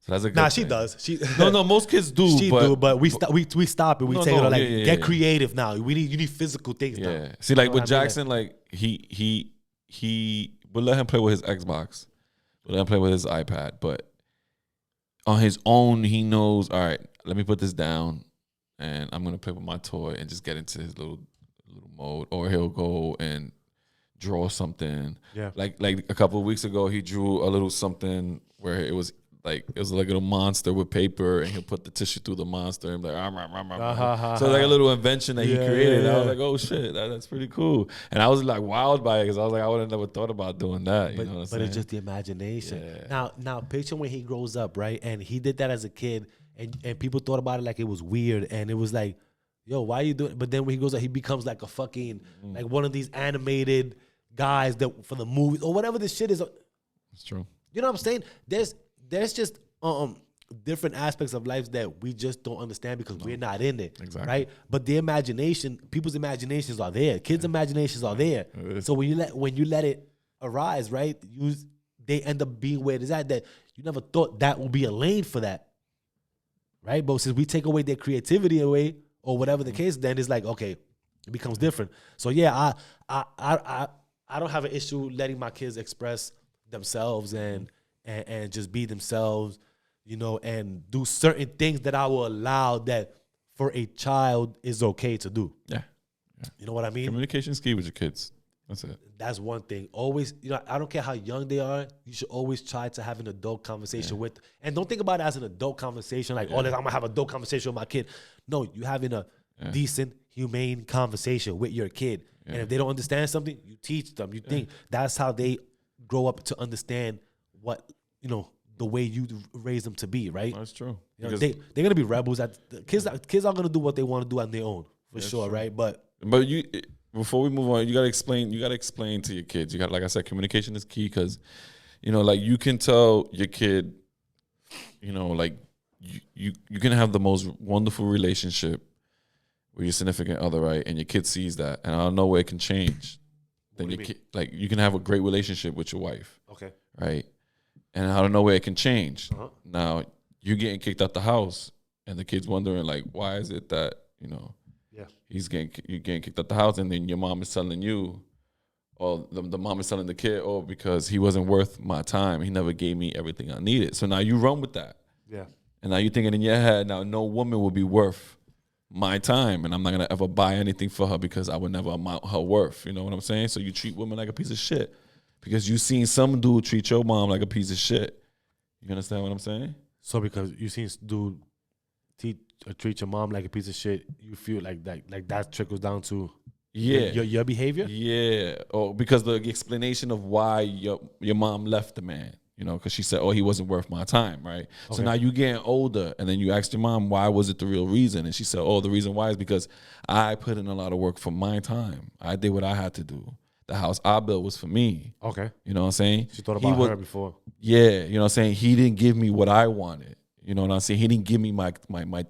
So that's a good she thing. does. She No, most kids do. She do, but we stop it. We No, take no, it like, yeah, get yeah. creative now. You need physical things now. Yeah. See, like You know with what I mean? Jackson, like he would let him play with his Xbox, would let him play with his iPad, but on his own, he knows, all right, let me put this down and I'm going to play with my toy and just get into his little mode. Or he'll go and draw something. Yeah. Like a couple of weeks ago, he drew a little something where it was like a little monster with paper, and he'll put the tissue through the monster and be like, so like a little invention that he created. I was like, oh shit, that's pretty cool. And I was like wilded by it because I was like, I would have never thought about doing that. You know what I'm saying? It's just the imagination. Now picture when he grows up, right? And he did that as a kid, and people thought about it like it was weird, and it was like, yo, why are you doing it? But then when he goes up, he becomes like a fucking like one of these animated guys that for the movies or whatever this shit is. It's true. You know what I'm saying? There's just different aspects of life that we just don't understand because we're not in it. Exactly. Right? But the imagination, people's imaginations are there. Kids' imaginations are there. So when you let it arise, right? They end up being where it is at, that you never thought that would be a lane for that. Right? But since we take away their creativity away or whatever the case, then it's like, okay, it becomes different. So yeah, I don't have an issue letting my kids express themselves and just be themselves, you know, and do certain things that I will allow that for a child is okay to do. Yeah. You know what I mean? Communication is key with your kids. That's it. That's one thing. Always, you know, I don't care how young they are, you should always try to have an adult conversation with, and don't think about it as an adult conversation, like, oh, I'm gonna have an adult conversation with my kid. No, you having a decent, humane conversation with your kid. And if they don't understand something, you teach them. You think that's how they grow up to understand what, you know, the way you raise them to be, right? That's true. You know, they're gonna be rebels. Kids are gonna do what they want to do on their own, for sure, true. right? But you, before we move on, you gotta explain to your kids. You got, like I said, communication is key because, you know, like you can tell your kid, you know, like you can have the most wonderful relationship with your significant other, right? And your kid sees that, and I don't know where it can change. Then your kid, like, you can have a great relationship with your wife, okay, right? And I don't know where it can change. Uh-huh. Now you're getting kicked out the house, and the kid's wondering, like, why is it that, you know, you're getting kicked out the house, and then your mom is telling you, or the mom is telling the kid, oh, because he wasn't worth my time, he never gave me everything I needed. So now you run with that, and now you're thinking in your head, now no woman will be worth my time, and I'm not gonna ever buy anything for her because I would never amount her worth. You know what I'm saying? So you treat women like a piece of shit because you seen some dude treat your mom like a piece of shit. You understand what I'm saying? So because you seen dude treat your mom like a piece of shit, you feel like that trickles down to your behavior? Yeah. Or because the explanation of why your mom left the man, you know, because she said, oh, he wasn't worth my time, right? Okay. So now you getting older, and then you asked your mom, why was it the real reason? And she said, oh, the reason why is because I put in a lot of work for my time. I did what I had to do. The house I built was for me. Okay. You know what I'm saying? She thought about her before. Yeah. You know what I'm saying? He didn't give me what I wanted. You know what I'm saying? He didn't give me my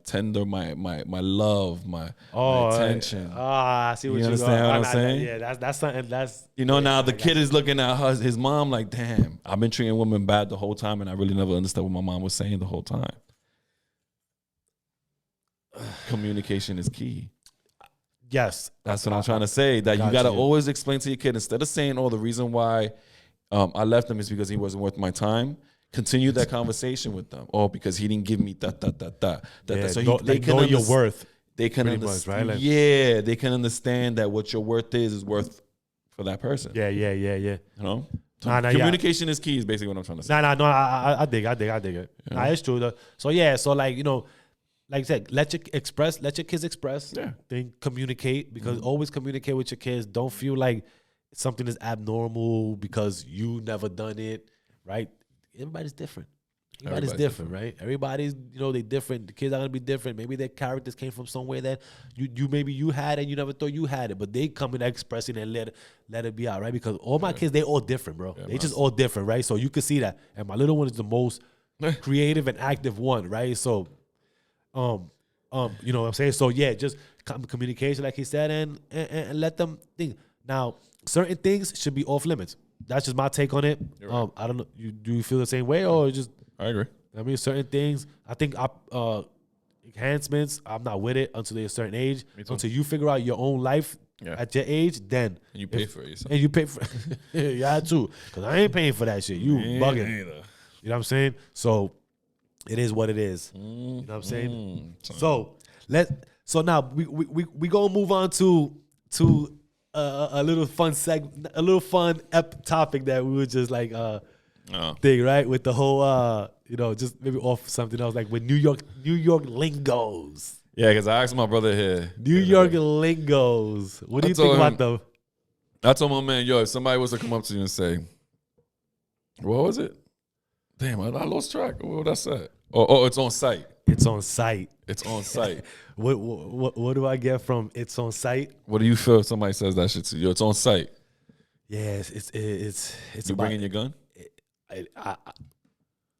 tender, my love, my attention. I see what you understand what I'm saying? Yeah, that's something that's. You know, now the kid is looking at his mom like, damn, I've been treating women bad the whole time, and I really never understood what my mom was saying the whole time. Communication is key. Yes. That's what I'm trying to say. That you got to always explain to your kid, instead of saying, oh, the reason why I left him is because he wasn't worth my time. Continue that conversation with them. Oh, because he didn't give me that. So they can know your worth. They can understand. Right? Yeah, they can understand that what your worth is worth for that person. Yeah. You know, communication is key. Is basically what I'm trying to say. No. I dig it. Yeah. Nah, it's true though. So like, you know, like I said, let your kids express. Yeah. Then communicate, because always communicate with your kids. Don't feel like something is abnormal because you never done it, right? Everybody's different. Everybody's different, right? Everybody's, you know, they different. The kids are gonna be different. Maybe their characters came from somewhere that you had and you never thought you had it, but they come in expressing and let it be out, right? Because all my kids, they all different, bro. They just all different, right? So you can see that. And my little one is the most creative and active one, right? So, you know what I'm saying? So yeah, just communication, like he said, and let them think. Now, certain things should be off limits. That's just my take on it. Right. I don't know. Do you feel the same way, or just? I agree. I mean, certain things. I think enhancements. I'm not with it until they're a certain age. Until you figure out your own life at your age, then and you pay for it yourself. And you pay for. Yeah, too. Because I ain't paying for that shit. You bugging. You know what I'm saying? So, it is what it is. You know what I'm saying? Mm-hmm. So now we gonna move on to a little fun topic that we were just like thing, right? With the whole just maybe off something else, like with New York lingos. Yeah, because I asked my brother here. New York lingos. What do you think about them? I told my man, yo, if somebody was to come up to you and say, what was it? Damn, I lost track. What I said? Oh, it's on site. It's on site. It's on site. What do I get from it's on site? What do you feel if somebody says that shit to you? It's on site. Yes, it's You bringing your gun?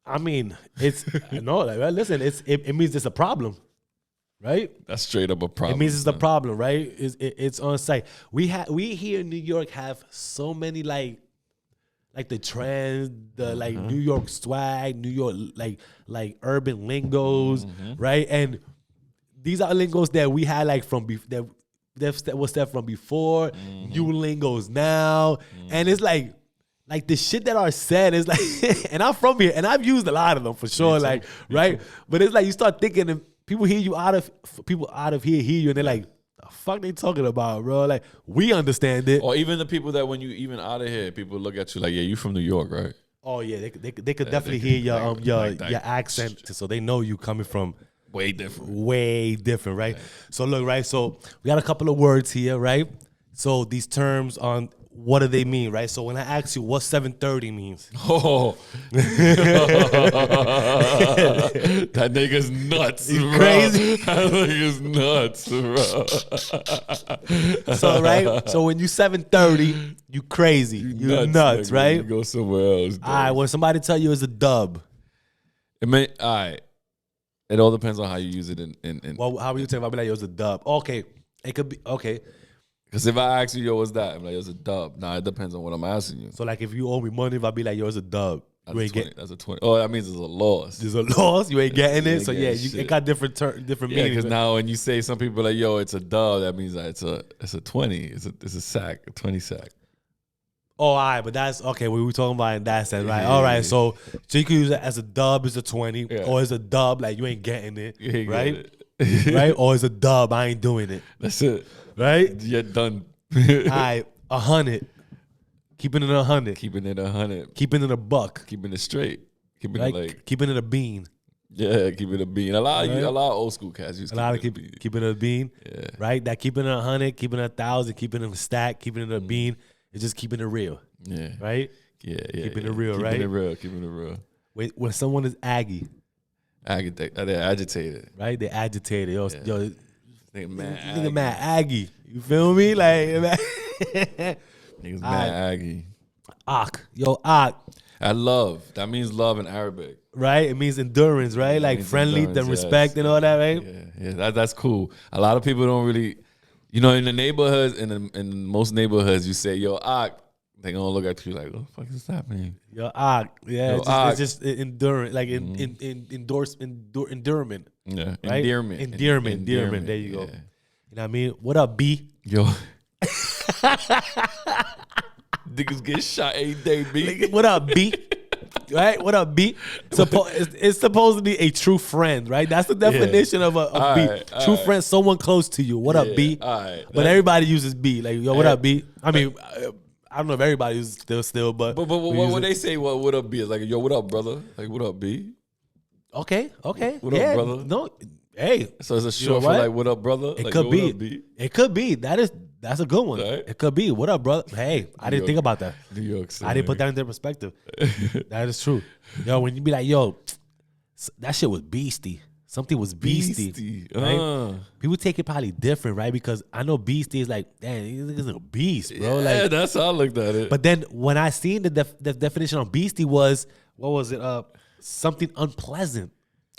I mean, it's no. Like, listen, it means it's a problem, right? That's straight up a problem. It means it's a problem, right? It's on site. We here in New York have so many like the trends, the like New York swag, New York like urban lingos, right? And these are lingos that we had like from that was there from before, new lingos now, and it's like the shit that are said is like, and I'm from here, and I've used a lot of them for sure, like right. But it's like you start thinking, and people out of here hear you, and they're like, the fuck they talking about, bro? Like, we understand it. Or even the people that when you even out of here, people look at you like, yeah, you from New York, right? Oh yeah, they could definitely hear your accent, so they know you coming from way different, right? So look, right. So we got a couple of words here, right? So these terms on what do they mean, right? So when I ask you what 7:30 means, that nigga's nuts, bro. Crazy. That nigga's nuts, bro. So right, so when you 7:30, you crazy, you nuts, right? You go somewhere else. All right, when somebody tell you it's a dub, all right. It all depends on how you use it in well, how would you tell if I be like, yo, it's a dub? Okay, it could be okay. Because if I ask you, yo, what's that? I'm like, it's a dub. Nah, it depends on what I'm asking you. So like, if you owe me money, if I be like, yo, it's a dub, you ain't get. That's a 20. Oh, that means it's a loss. There's a loss. You ain't getting it. So yeah, shit. it got different Yeah, meanings. because now when you say some people are like, yo, it's a dub, that means that it's a 20. It's a sack, a 20 sack. Oh, all right, but that's okay. We were talking about in that sense, right? All right, so you can use it as a dub, it's a 20, or as a dub, like you ain't getting it, right? Right? Or as a dub, I ain't doing it. That's it, right? You're done. All right, 100, keeping it 100, keeping it 100, keeping it a buck, keeping it straight, keeping right? it like keeping it a bean. Yeah, keeping it a bean. A lot of old school cats use keeping it a bean. Yeah, right. That keeping it 100, keeping it 1,000, keeping it a stack, keeping it a bean. It's just keeping it real. Yeah. Right? Yeah. Keeping it real, right? Keeping it real. When someone is they're agitated. Right? They're agitated. Yo, nigga mad Aggie. You feel me? Like, niggas mad Aggie. Ak. Yo, Ak. I love. That means love in Arabic. Right? It means endurance, right? Like friendly, then respect and all that, right? Yeah. That's cool. A lot of people don't really, in the neighborhoods, in most neighborhoods, you say, yo, Ak. They gonna look at you like, what the fuck does that mean? Yo, Ak. Yeah, it's just endurance, like endurement. Yeah, right? Endearment. There you go. You know what I mean? What up, B? Yo. Niggas get shot every day, B. What up, B? Right? What up, B? It's supposed to be a true friend, right? That's the definition of a B. True friend, someone close to you. What up, B? But everybody uses B. Like, yo, what up, B? I mean, I don't know if everybody uses still, but what they say, what up, B? Is like, yo, what up, brother? Like, what up, B? Okay. What up, brother? No, hey. So it's a short for like, what up, brother? It like, could be. What up, B? It could be. That's a good one. Right? It could be. What up, brother? Hey, I didn't think about that. New York City. I didn't put that into perspective. That is true. Yo, when you be like, yo, that shit was beastie. Something was beastie. Right? People take it probably different, right? Because I know beastie is like, damn, this is a beast, bro. Yeah, like, that's how I looked at it. But then when I seen the definition on beastie was, what was it? Something unpleasant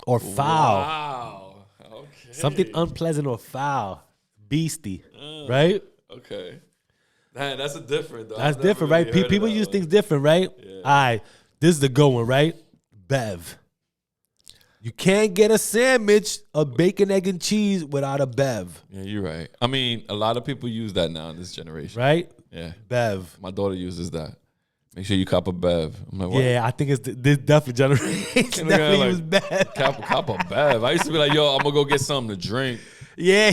or foul. Wow. Okay. Something unpleasant or foul. Beastie. Right? Okay. Man, that's a different, though. That's different, right? People use things different, right? Yeah. All right. This is the good one, right? Bev. You can't get a sandwich of bacon, egg, and cheese without a Bev. Yeah, you're right. I mean, a lot of people use that now in this generation. Right? Yeah. Bev. My daughter uses that. Make sure you cop a Bev. I'm like, what? Yeah, I think this definitely generation Look at definitely like- was bad. Cop a Bev. I used to be like, yo, I'm gonna go get something to drink. Yeah.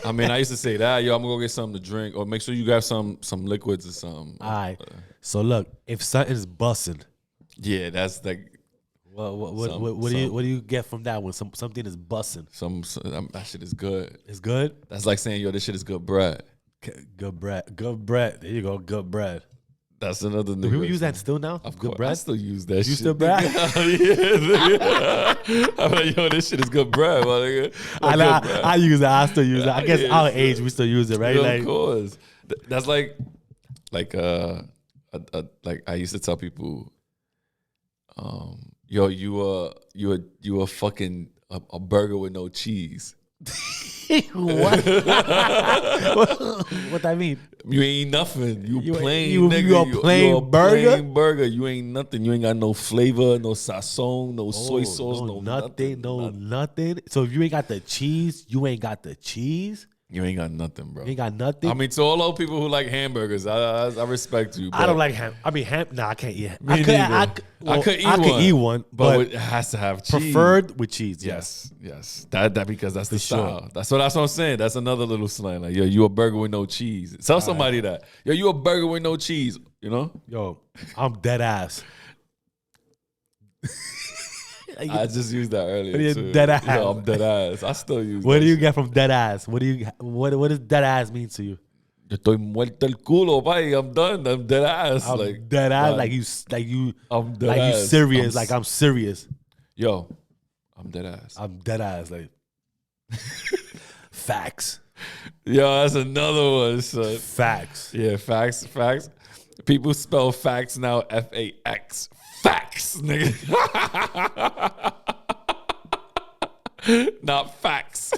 I mean, I used to say that, yo, I'm gonna go get something to drink, or make sure you got some liquids or something. All right. So look, if something's busting, Yeah, that's like what do you get from that when something is busting? that shit is good. It's good. That's like saying, yo, this shit is good bread. Good bread. Good bread. There you go. Good bread. That's another. Do people use that still now? Of Good course, bread. I still use that. You shit. still bread? Yeah. I'm like, yo, this shit is good bread, my nigga. I use that. I still use that. I guess Yeah, our it's- age we still use it, right? Yeah, Like, of course. That's like like I used to tell people, yo, you a fucking a burger with no cheese. what? What that mean? You ain't nothing. You You- plain you- nigga. you a plain burger? Plain burger. You ain't nothing. You ain't got no flavor, no sazon, no soy sauce, no nothing, nothing. nothing. So if you ain't got the cheese, you ain't got the cheese. You ain't got nothing, bro. You ain't got nothing. I mean, to all those people who like hamburgers, I respect you. I don't like ham. I mean, ham. Nah, I can't eat. Me I could. neither. I could I could eat one, but but it has to have cheese. preferred with cheese. Yes. Yes. That because that's the sure. style. That's what I'm saying. That's another little slang. Like, yo, you a burger with no cheese. Tell somebody that. Yo, you a burger with no cheese. You know? Yo, I'm dead ass. I just used that earlier. You're Too. dead ass. Yo, I'm dead ass. I still use What that do you shit. get from dead ass? What does dead ass mean to you? Yo estoy muerto el culo, bye. I'm done. I'm dead ass. I'm like dead ass. man, Like you. I'm dead Like you ass. serious. Like I'm serious. Yo, I'm dead ass. I'm dead ass. Like facts. Yo, that's another one, son. Facts. Yeah, facts. People spell facts now F-A-X. Facts, nigga. Not facts.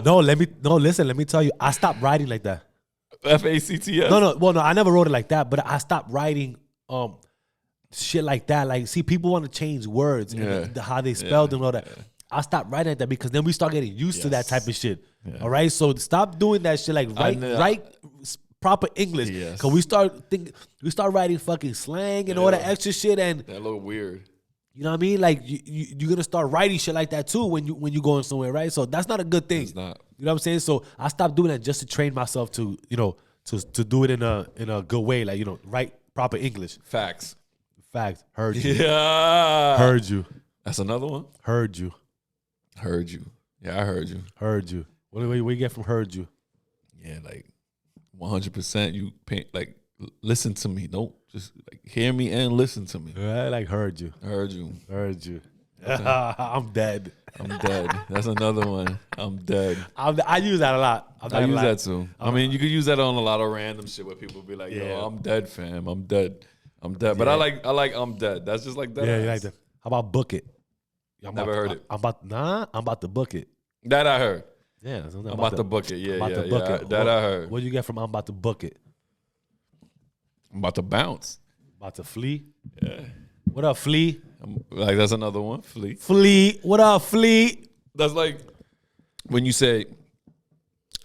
Listen, let me tell you. I stopped writing like that. F-A-C-T-S. No, I never wrote it like that, but I stopped writing shit like that. Like, see, people want to change words Yeah. and how they spelled them and all that. I stopped writing like that because then we start getting used to that type of shit. All right, so stop doing that shit. Like write proper English Yes. because we start writing fucking slang and all that extra shit, and That look weird. you know what I mean. Like you're gonna start writing shit like that too when you going somewhere, right? So that's not a good thing. It's not. You know what I'm saying? So I stopped doing that just to train myself to to do it in a good way, like write proper English. Facts. Fact. Heard you. Yeah. Heard you. That's another one. Heard you. Heard you. Yeah, I heard you. Heard you. What do you get from heard you? Yeah, like 100%. You pay, like listen to me. Don't just like hear me and listen to me. I like heard you. Heard you. Heard you. I'm dead. I'm dead. That's another one. I'm dead. I use that a lot. I'm not I gonna use lie. that too. I mean, you could use that on a lot of random shit where people be like, "Yo, Yeah. I'm dead, fam. I'm dead. I'm dead." But I like I'm dead. That's just like that. Yeah, you like that. How about book it? Never heard it. I'm about to book it. That I heard. Yeah, that's what I'm about to book it. Yeah, I'm about yeah, to book yeah. it. That I heard. What do you get from I'm about to book it? I'm about to bounce. About to flee? Yeah. What up, Flea? Like that's another one. Flea. Flea. What up, Flea? That's like when you say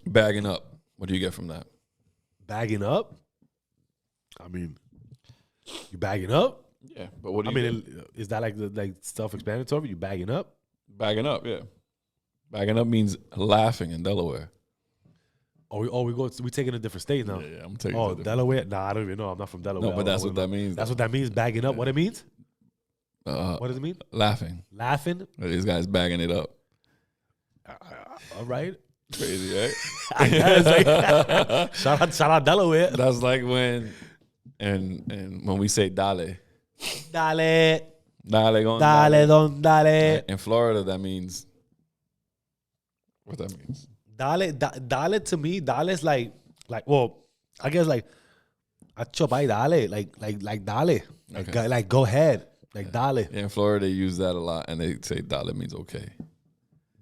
bagging up. What do you get from that? Bagging up? I mean, you bagging up? Yeah, but what do I you mean, is that like self-explanatory? You bagging up? bagging up? Yeah, bagging up means laughing in Delaware. We taking a different state now. Yeah, I'm taking. Oh, it to Delaware? Nah, I don't even know. I'm not from Delaware. No, but that's what that means. That's what that means. Bagging up. What it means? What What does it mean? laughing. Laughing. These guys bagging it up. All right. Crazy, right? I guess, right? shout out Delaware. That's like when, and when we say dale, Dale, dale, dale, don dale. In Florida, that means what that means. Dale to me, dale is like well, I guess like acho bye dale, like dale, like go ahead, like dale, Yeah, in Florida, they use that a lot, and they say dale means okay.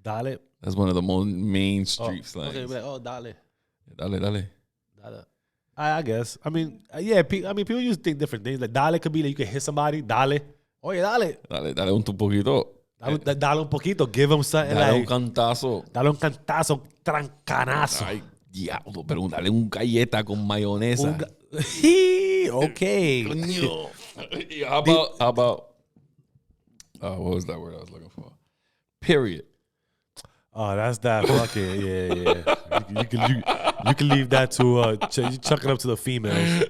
dale. That's one of the most main street slangs. Okay, like, oh dale, Dale, dale. dale. I guess. I mean, yeah. People use different things. Like dale could be like you can hit somebody. Dale. Oh yeah, dale. Dale un poquito. Dale un poquito. Give them something Dale un like. cantazo. Dale un cantazo, trancanazo. Ay, diablo, pero dale un galleta con mayonesa. Okay. Yeah, how about what was that word I was looking for? Period. Oh, that's that fucking yeah. You can leave that to you chuck it up to the females.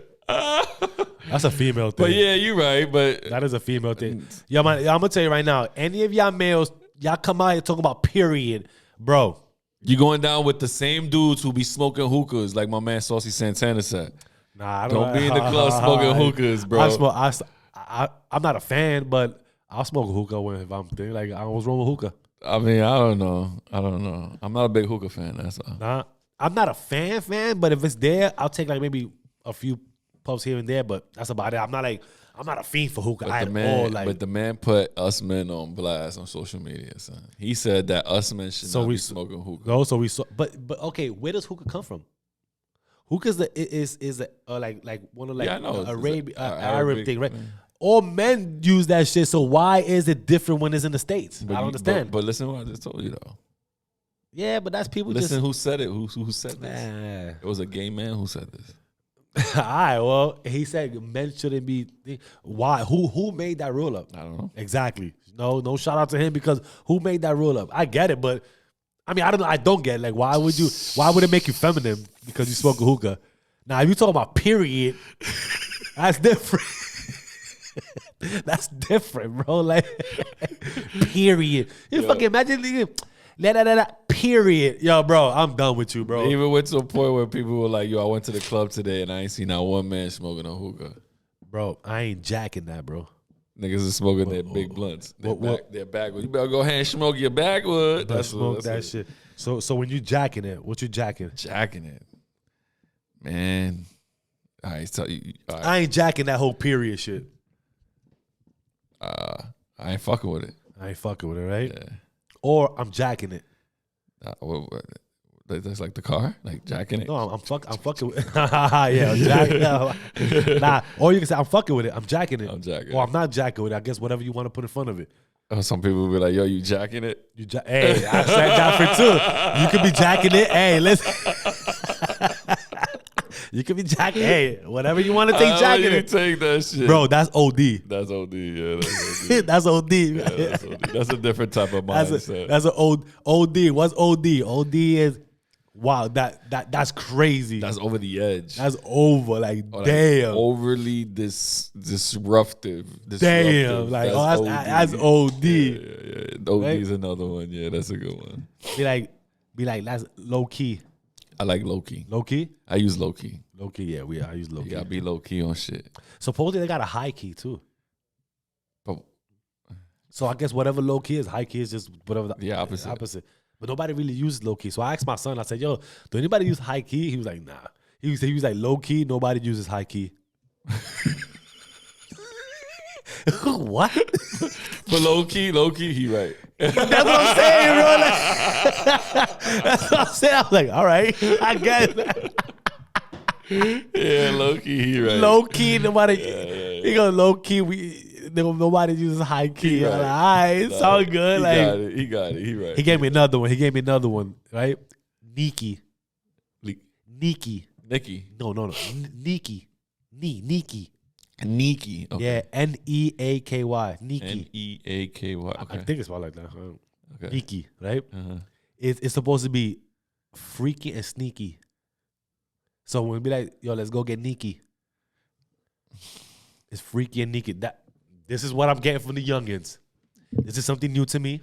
That's a female thing. But yeah, you're right. But That is a female thing. Yeah, man, I'm gonna tell you right now. Any of y'all males, y'all come out here talking about period, bro. you going down with the same dudes who be smoking hookahs, like my man Saucy Santana said. Nah, I Don't be in the club smoking hookahs, bro. I'm not a fan, but I'll smoke a hookah if I'm thinking like I was wrong with hookah. I mean, I don't know. I'm not a big hookah fan. That's all. Nah, I'm not a fan, but if it's there, I'll take like maybe a few puffs here and there. But that's about it. I'm not a fiend for hookah But at the man, all. Like, but the man put us men on blast on social media. Son. He said that us men should not be smoking hookah. no, so we saw, but okay, where does hookah come from? Hookah is like one of like Yeah, I know. the It's Arabian a Arab Arabic thing, right? thing. All men use that shit. So why is it different when it's in the States? I don't understand. But listen to what I just told you though. Yeah, but that's people Listen, just. who said it? Who said this? Nah. It was a gay man who said this. All right. Well, he said men shouldn't be. Why? Who made that rule up? I don't know. Exactly. No shout out to him because who made that rule up? I get it, but I mean, I don't know. I don't get it. Like, why would it make you feminine because you smoke a hookah? Now, if you talking about period, that's different. That's different, bro. Like, period. You fucking imagine, period. Yo, bro, I'm done with you, bro. It even went to a point where people were like, "Yo, I went to the club today and I ain't seen not one man smoking a hookah." Bro, I ain't jacking that, bro. Niggas is smoking their big blunts. what- Their backwood. You better go ahead and smoke your backwood. That's smoke that shit. So when you jacking it, what you jacking? Jacking it, man. All right, tell you. All right. I ain't jacking that whole period shit. I ain't fucking with it. I ain't fucking with it, right? Yeah. Or I'm jacking it. That's like the car, like jacking it. No, I'm fucking with it. Yeah, I'm jacking it. Nah, or you can say I'm fucking with it. I'm jacking it. I'm jacking Or it. I'm not jacking with it. I guess whatever you want to put in front of it. Some people will be like, "Yo, you jacking it?" Hey, I said Joffrey too. You could be jacking it. Hey, listen. You could be jacking. Hey, whatever you want to take jacking you it. take that shit, Bro, that's OD. That's OD. Yeah, that's OD. That's OD. Yeah, that's OD. That's a different type of mindset. That's an OD. What's OD? OD is wow. That's crazy. That's over the edge. That's over. Like Or like damn. overly disruptive. Damn. Like that's OD. Yeah. OD Right? is another one. Yeah, that's a good one. Be like that's low key. I like low key. Low key. I use low key. Low key. Yeah, I use low You key. gotta be low key on shit. Supposedly they got a high key too. But So I guess whatever low key is, high key is just whatever the opposite. Opposite. But nobody really uses low key. So I asked my son. I said, "Yo, do anybody use high key?" He was like, "Nah." He was like low key. Nobody uses high key. What? But low key, he right. That's what I'm saying, bro. Like, that's what I'm saying. I was like, all right, I get it. Yeah, low key, he right. Low key, nobody. He goes low key. Nobody uses high key. He I'm right. like, all right, it's all good. He got it. He right. He gave me another one. Right? Niki. Niki. Nikki. No. Niki. Niki. Niki. Okay. Yeah, Neaky. Niki. Neaky. Okay. I think it's spelled like that. Okay. Niki, right? Uh-huh. It's supposed to be freaky and sneaky. So when we be like, yo, let's go get Niki. It's freaky and sneaky. This is what I'm getting from the youngins. This is something new to me.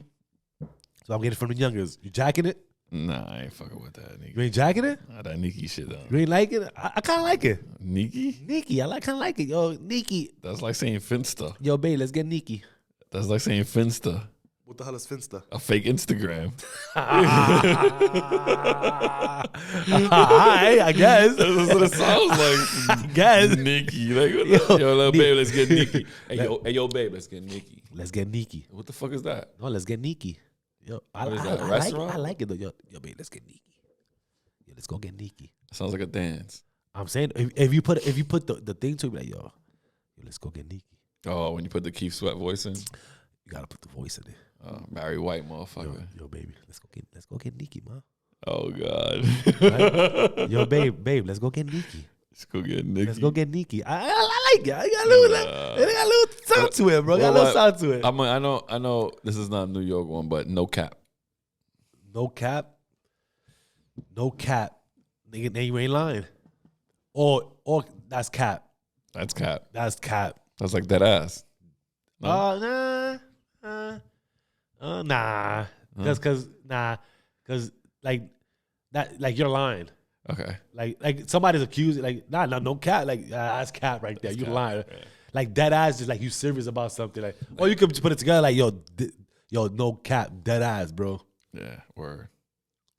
So I'm getting it from the youngins. You jacking it? Nah, I ain't fucking with that, nigga. You ain't jacking it? Nah, that Nikki shit though. You ain't like it? I kind of like it. Nikki? Niki, I kind of like it. Yo, Niki. That's like saying Finsta. Yo, babe, let's get Niki. That's like saying Finsta. What the hell is Finsta? A fake Instagram. I guess. That's what it sounds like. I guess. Nikki. Like, yo, little babe, let's get Nikki. Hey, yo, babe, let's get Nikki. Let's get Niki. What the fuck is that? No, let's get Niki. Yo, What is that, a restaurant? I like it though. Yo, babe, let's get Niki. Yo, let's go get Niki. Sounds like a dance. I'm saying if you put the thing to it, like yo, let's go get Niki. Oh, when you put the Keith Sweat voice in? You gotta put the voice in it. Barry White motherfucker. Yo, baby, let's go get Niki, man. Oh God. Right? Yo, babe, let's go get Niki. Let's go get Nikki. Let's go get Nikki. I like it. I got a little sound to it, bro. Got a little sound to it. I know this is not a New York one, but no cap. No cap. No cap. Nigga, then you ain't lying. Or that's cap. That's cap. That's cap. That's like that ass. No? Nah. Cause like that, like you're lying. Okay. Like somebody's accused, like no cap, like that's cap right there. You cap. lying. Yeah. Like dead ass is like you serious about something. Like, or you could just put it together like yo, no cap, dead ass, bro. Yeah, word.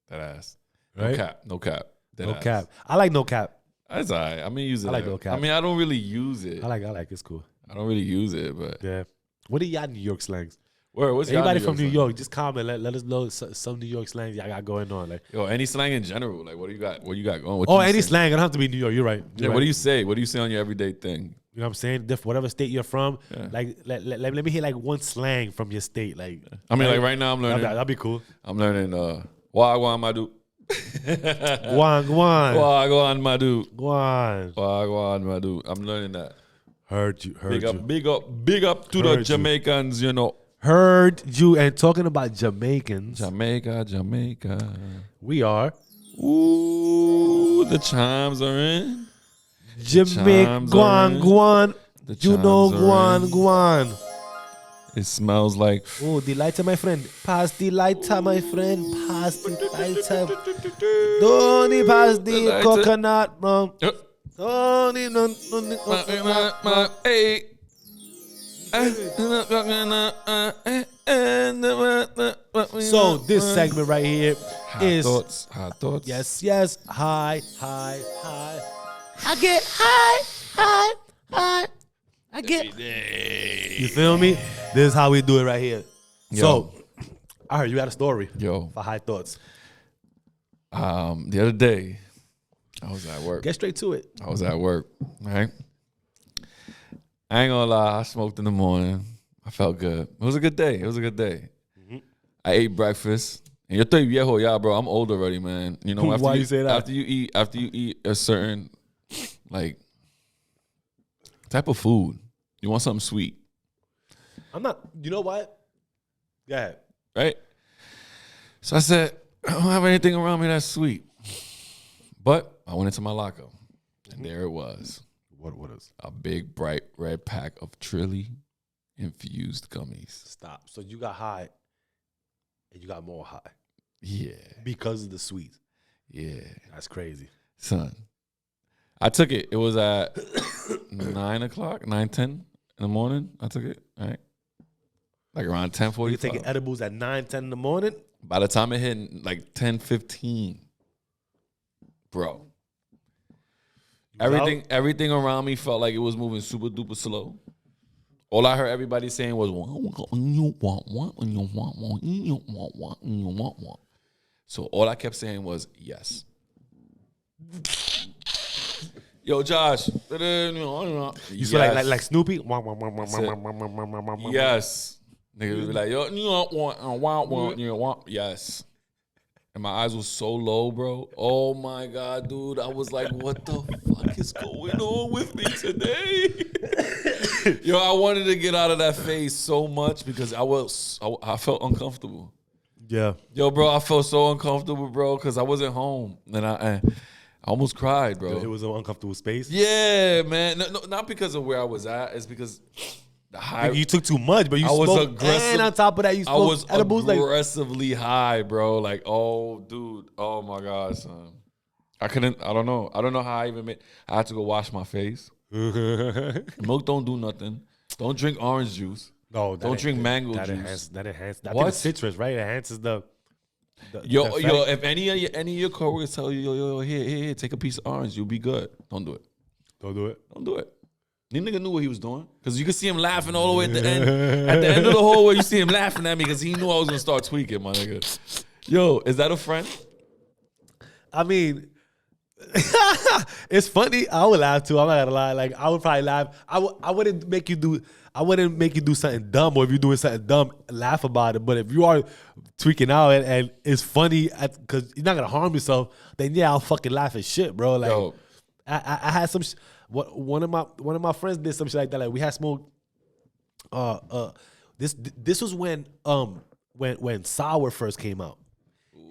That ass. Right? No cap. Dead No ass. cap. I like no cap. That's all right. I mean, use it. I like no cap. I mean, I don't really use it. I like it's cool. I don't really use it, but Yeah. What are y'all New York slangs? word, what's Anybody y'all from New slang? York, just comment. Let us know some New York slangs y'all got going on. Like, Yo, any slang in general? Like, what do you got? What you got going? What oh, you any say? slang. It don't have to be New York. You're right. Yeah. What do you say? What do you say on your everyday thing? You know what I'm saying? Whatever state you're from, Yeah. like let me hear like one slang from your state. Like, I mean, like right now, I'm learning. that'd be cool. I'm learning. Wagwan Madu. Guan. Wagwan Madu. Guan. Wagwan Madu. I'm learning that. Heard you. Big up to the Heard you. Jamaicans. You know, Heard you. And talking about Jamaicans, Jamaica. we are Ooh, the chimes are in. Jamaica. chimes are in. Guan. The You know chimes are in. Guan. It smells like. Oh, the lighter, my friend. Pass the lighter, my friend. Pass the lighter. Don't pass the lighter. coconut, bro. Uh, Don't need no coconut. Hey. So this segment right here is Hot thoughts. yes, high. I get high. I get. You feel me? This is how we do it right here. So, I heard you had a story Yo, for high thoughts. the other day, I was at work. Get straight to it. Right? I ain't gonna lie, I smoked in the morning. I felt good. It was a good day. Mm-hmm. I ate breakfast. And yo estoy viejo, yeah, bro. I'm old already, man. You know, Why you say that? After you eat a certain like type of food, you want something sweet, I'm not. You know what? Go ahead. right? So I said, I don't have anything around me that's sweet. But I went into my locker, and there it was. What is? A big, bright red pack of Trilly infused gummies. Stop. So you got high, and you got more high Yeah. because of the sweet. Yeah. That's crazy. Son. I took it. It was at 9 o'clock, 9:10 in the morning. I took it. All right. Like around 10:45. You taking edibles at 9-10 in the morning? By the time it hit like 10:15, bro. Everything around me felt like it was moving super duper slow. All I heard everybody saying was so all I kept saying was yes. Yo, Josh. You feel like Snoopy? Yes. Niggas would be like, yo, yes. And my eyes were so low, bro. Oh my God, dude. I was like, what the fuck is going on with me today? Yo, I wanted to get out of that phase so much because I felt uncomfortable. Yeah. Yo, bro, I felt so uncomfortable, bro, because I wasn't home. And I almost cried, bro. It was an uncomfortable space. Yeah, man. No, not because of where I was at. It's because the high. You took too much, but you I was smoked, aggressive. and on top of that, you I smoked was edibles. aggressively high, bro. Like, oh, dude. Oh, my God, son. I don't know. I don't know how I even made. I had to go wash my face. Milk don't do nothing. Don't drink orange juice. No, Don't drink mango that juice. That enhances. I What? think it's citrus, right? It enhances the Yo, effect. if any of your coworkers tell you, yo, here, take a piece of orange, you'll be good. Don't do it. Don't do it. Don't do it. This nigga knew what he was doing. Because you could see him laughing all the way at the end. At the end of the whole way, you see him laughing at me because he knew I was going to start tweaking, my nigga. Yo, is that a friend? I mean, it's funny. I would laugh too. I'm not gonna lie. Like I would probably laugh. I wouldn't make you do something dumb, or if you're doing something dumb, laugh about it. But if you are tweaking out and it's funny because you're not gonna harm yourself, then yeah, I'll fucking laugh at shit, bro. Like Yo, I had some. One of my friends did some shit like that. Like we had smoke. This was when Sour first came out.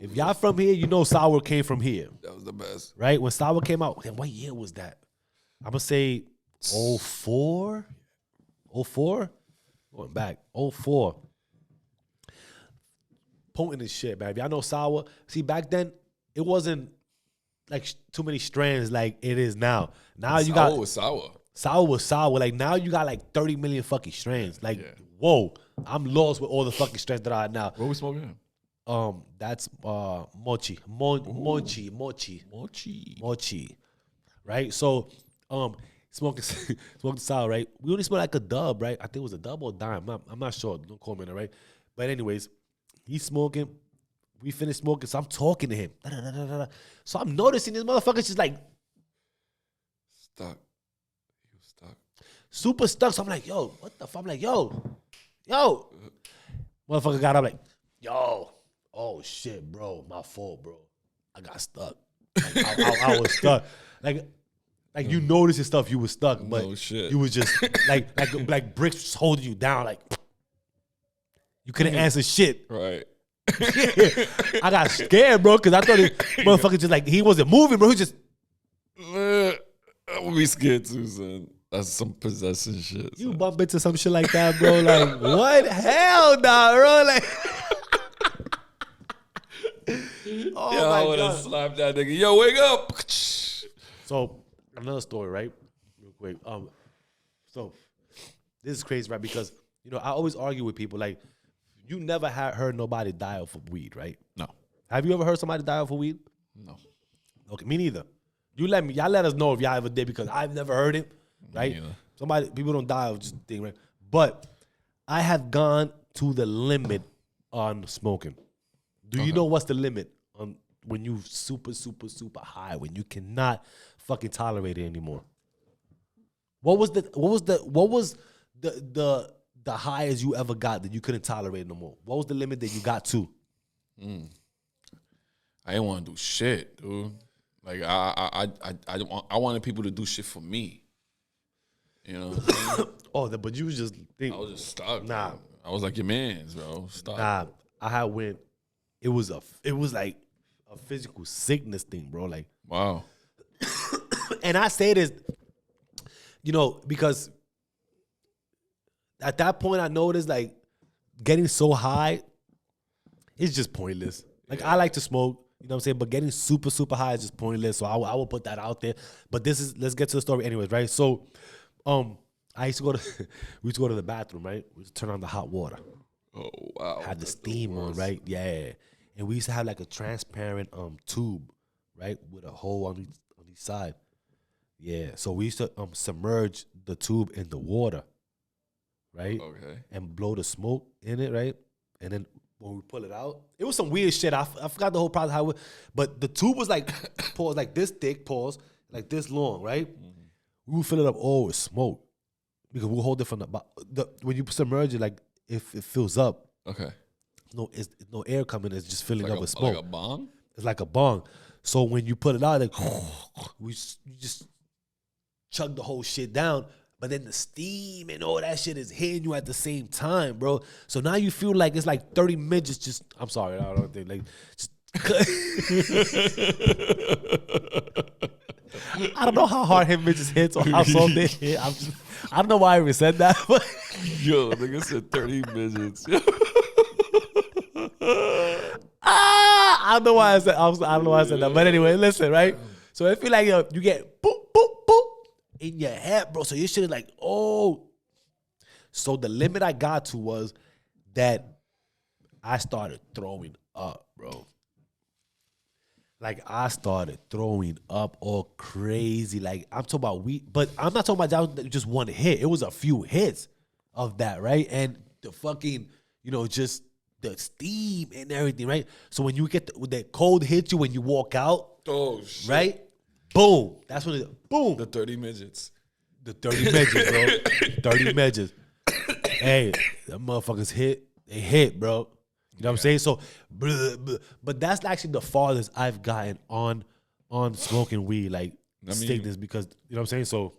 If y'all from here, you know Sour came from here. That was the best. Right? When Sour came out, and what year was that? I'm gonna say 04? 04? Going back. 04. Potent as shit, man. If y'all know Sour, see back then it wasn't like too many strands like it is now. Now you got was sour. Sour was Sour. Like now you got like 30 million fucking strands. Like, whoa, I'm lost with all the fucking strands that I have now. What we smoking? That's mochi. Mochi. Right? So smoking Sour, right? We only smell like a dub, right? I think it was a dub or a dime. I'm not sure. Don't call me on it, right? But anyways, he's smoking. We finished smoking, so I'm talking to him. Da-da-da-da-da. So I'm noticing this motherfucker's just like Stuck. He was stuck. super stuck. So I'm like, yo, what the fuck? I'm like, yo. Motherfucker got up like, yo. Oh shit, bro. My fault, bro. I got stuck. Like, I was stuck. Like you noticed and stuff, you was stuck, but No shit. you was just like bricks just holding you down. Like you couldn't answer shit. Right. I got scared, bro, because I thought it motherfucker just like he wasn't moving, bro. He just I would be scared too, son. That's some possession shit. you son. bump into some shit like that, bro. Like what? Hell nah, bro. Like oh Yo, my I would have god. slapped that nigga. Yo, wake up. So another story, right? Real quick. So this is crazy, right? Because you know I always argue with people like you never heard nobody die off of weed, right? No. Have you ever heard somebody die off of weed? No. Okay, me neither. Y'all let us know if y'all ever did because I've never heard it, right? People don't die of just thing, right? But I have gone to the limit on smoking. Do you know what's the limit on when you super high, when you cannot fucking tolerate it anymore? What was the highest you ever got that you couldn't tolerate no more? What was the limit that you got to? I didn't want to do shit, dude. Like I wanted people to do shit for me. You know what I'm saying? But you was just I was just stuck. Nah. Bro. I was like your man's, bro. Stop. Nah, I had went. It was like a physical sickness thing, bro. Like, Wow. and I say this, you know, because at that point I noticed like getting so high is just pointless. Like I like to smoke, you know what I'm saying, but getting super high is just pointless. So I will put that out there. But let's get to the story anyways, right? So, I used to we used to go to the bathroom, right? We used to turn on the hot water. Oh wow. Had the steam on, right? Yeah. And we used to have like a transparent tube, right? With a hole on each side. Yeah. So we used to submerge the tube in the water, right? Okay. And blow the smoke in it, right? And then when we pull it out, it was some weird shit. I forgot the whole process but the tube was like pause, like this thick, pause, like this long, right? Mm-hmm. We would fill it up all with smoke because we'll hold it from when you submerge it, like if it fills up, Okay. it's no air coming, it's just filling up with smoke. Like a bomb? It's like a bong. So when you put it out, like you just chug the whole shit down. But then the steam and all that shit is hitting you at the same time, bro. So now you feel like it's like 30 midgets just, I'm sorry, I don't think, like, just I don't know how hard him midgets hits or how soft they hit. I don't know why I even said that. But Yo, nigga said 30 midgets. I don't know why I said that. But anyway, listen, right? So I feel like you get boop, boop, boop in your head, bro. So your shit is like, oh. So the limit I got to was that I started throwing up, bro. Like I started throwing up all crazy. Like I'm talking about weed, but I'm not talking about that just one hit. It was a few hits of that, right? And the fucking, just the steam and everything, right? So when you get that cold hits you when you walk out, Oh shit. right? Boom. That's when boom. The 30 midgets. The 30 midgets, bro. 30 midgets. Hey, them motherfuckers hit. They hit, bro. You know what I'm saying? So, but that's actually the farthest I've gotten on smoking weed. Like sickness because you know what I'm saying. So,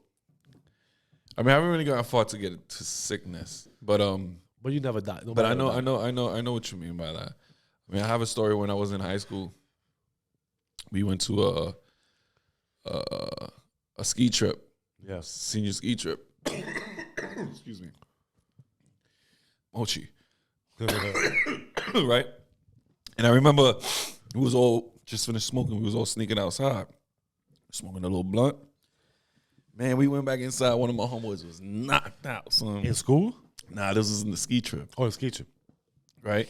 I mean, I haven't really gotten far to get to sickness, but you never die. but I know what you mean by that. I mean, I have a story when I was in high school. We went to a ski trip. Yeah. Senior ski trip. Excuse me. Mochi. Right? And I remember we was all just finished smoking. We was all sneaking outside. Smoking a little blunt. Man, we went back inside. One of my homeboys was knocked out, son. In school? Nah, this was in the ski trip. Oh, in ski trip. Right?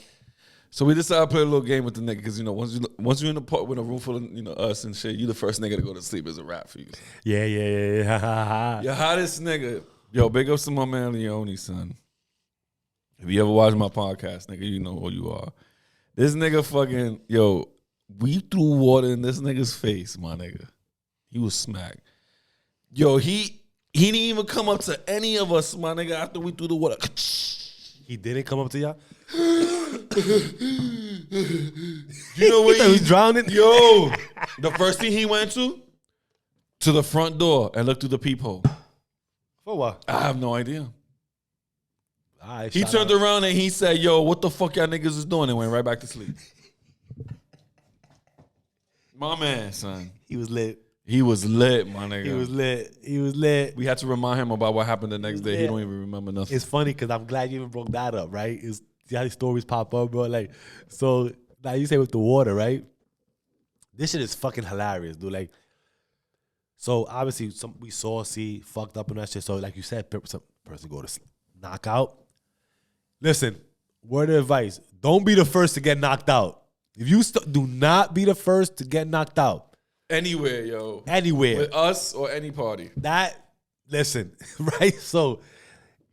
So we decided to play a little game with the nigga because, once you're in the park with a room full of, us and shit, you the first nigga to go to sleep is a wrap for you. Yeah. Your hottest nigga. Yo, big ups to my man Leone, son. If you ever watch my podcast, nigga, you know who you are. This nigga fucking, we threw water in this nigga's face, my nigga. He was smacked. Yo, he didn't even come up to any of us, my nigga, after we threw the water. He didn't come up to y'all? You know what? He was drowning? Yo, the first thing he went to the front door and looked through the peephole. For what? I have no idea. Right, He turned around and he said, yo, what the fuck y'all niggas is doing? And went right back to sleep. My man, son. He was lit. He was lit, my nigga. He was lit. We had to remind him about what happened the next day. He don't even remember nothing. It's funny because I'm glad you even broke that up, right? It's see how these stories pop up, bro. Like, so now you say with the water, right? This shit is fucking hilarious, dude. Like, so obviously we saw fucked up and that shit. So like you said, some person go to knock out. Listen, word of advice: don't be the first to get knocked out. If you do not be the first to get knocked out. Anywhere, yo. Anywhere. With us or any party. Listen, right? So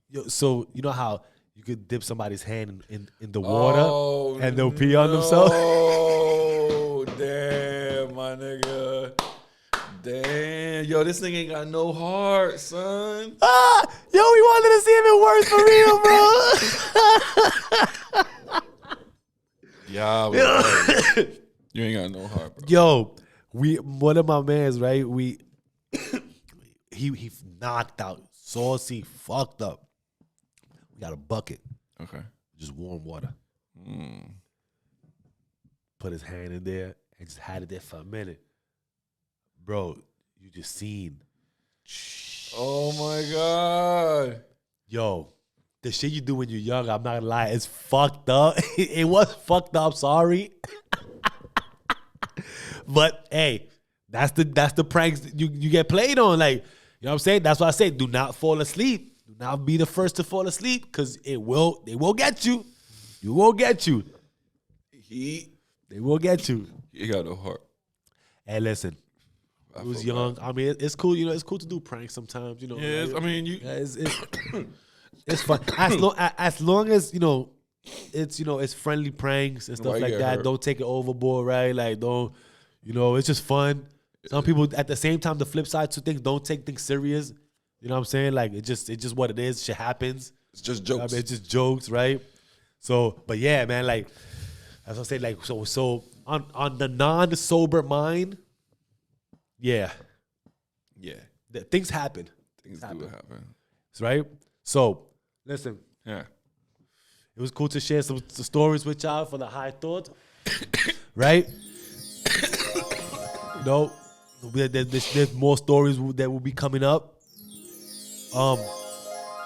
you know how you could dip somebody's hand in the water and they'll pee on themselves? Oh, damn, my nigga. Damn. Yo, this nigga ain't got no heart, son. Yo, we wanted to see if it works for real, bro. Yeah, you ain't got no heart, bro. Yo, one of my mans, right? He knocked out, saucy, fucked up. We got a bucket. Okay. Just warm water. Put his hand in there and just had it there for a minute. Bro, you just seen. Oh my God. Yo, the shit you do when you're young, I'm not gonna lie, it's fucked up. It was fucked up, sorry. But hey, that's the pranks you get played on. Like, you know what I'm saying? That's why I say do not fall asleep. Do not be the first to fall asleep because they will get you. You will get you. They will get you. He got no heart. Hey, listen. I was young. I mean, it's cool. You know, it's cool to do pranks sometimes. You know. Yeah, like, I mean, it's fun as long as it's friendly pranks and stuff like that. Hurt. Don't take it overboard, right? Like don't, it's just fun. Some people at the same time, the flip side to things, don't take things serious. You know what I'm saying? Like it's just what it is. Shit happens. It's just jokes. I mean, it's just jokes, right? So, but yeah, man, like as I say, like so on the non-sober mind, yeah, things happen. Things do happen. Right? So, listen. Yeah. It was cool to share some stories with y'all for the high thoughts. Right? There's more stories that will be coming up.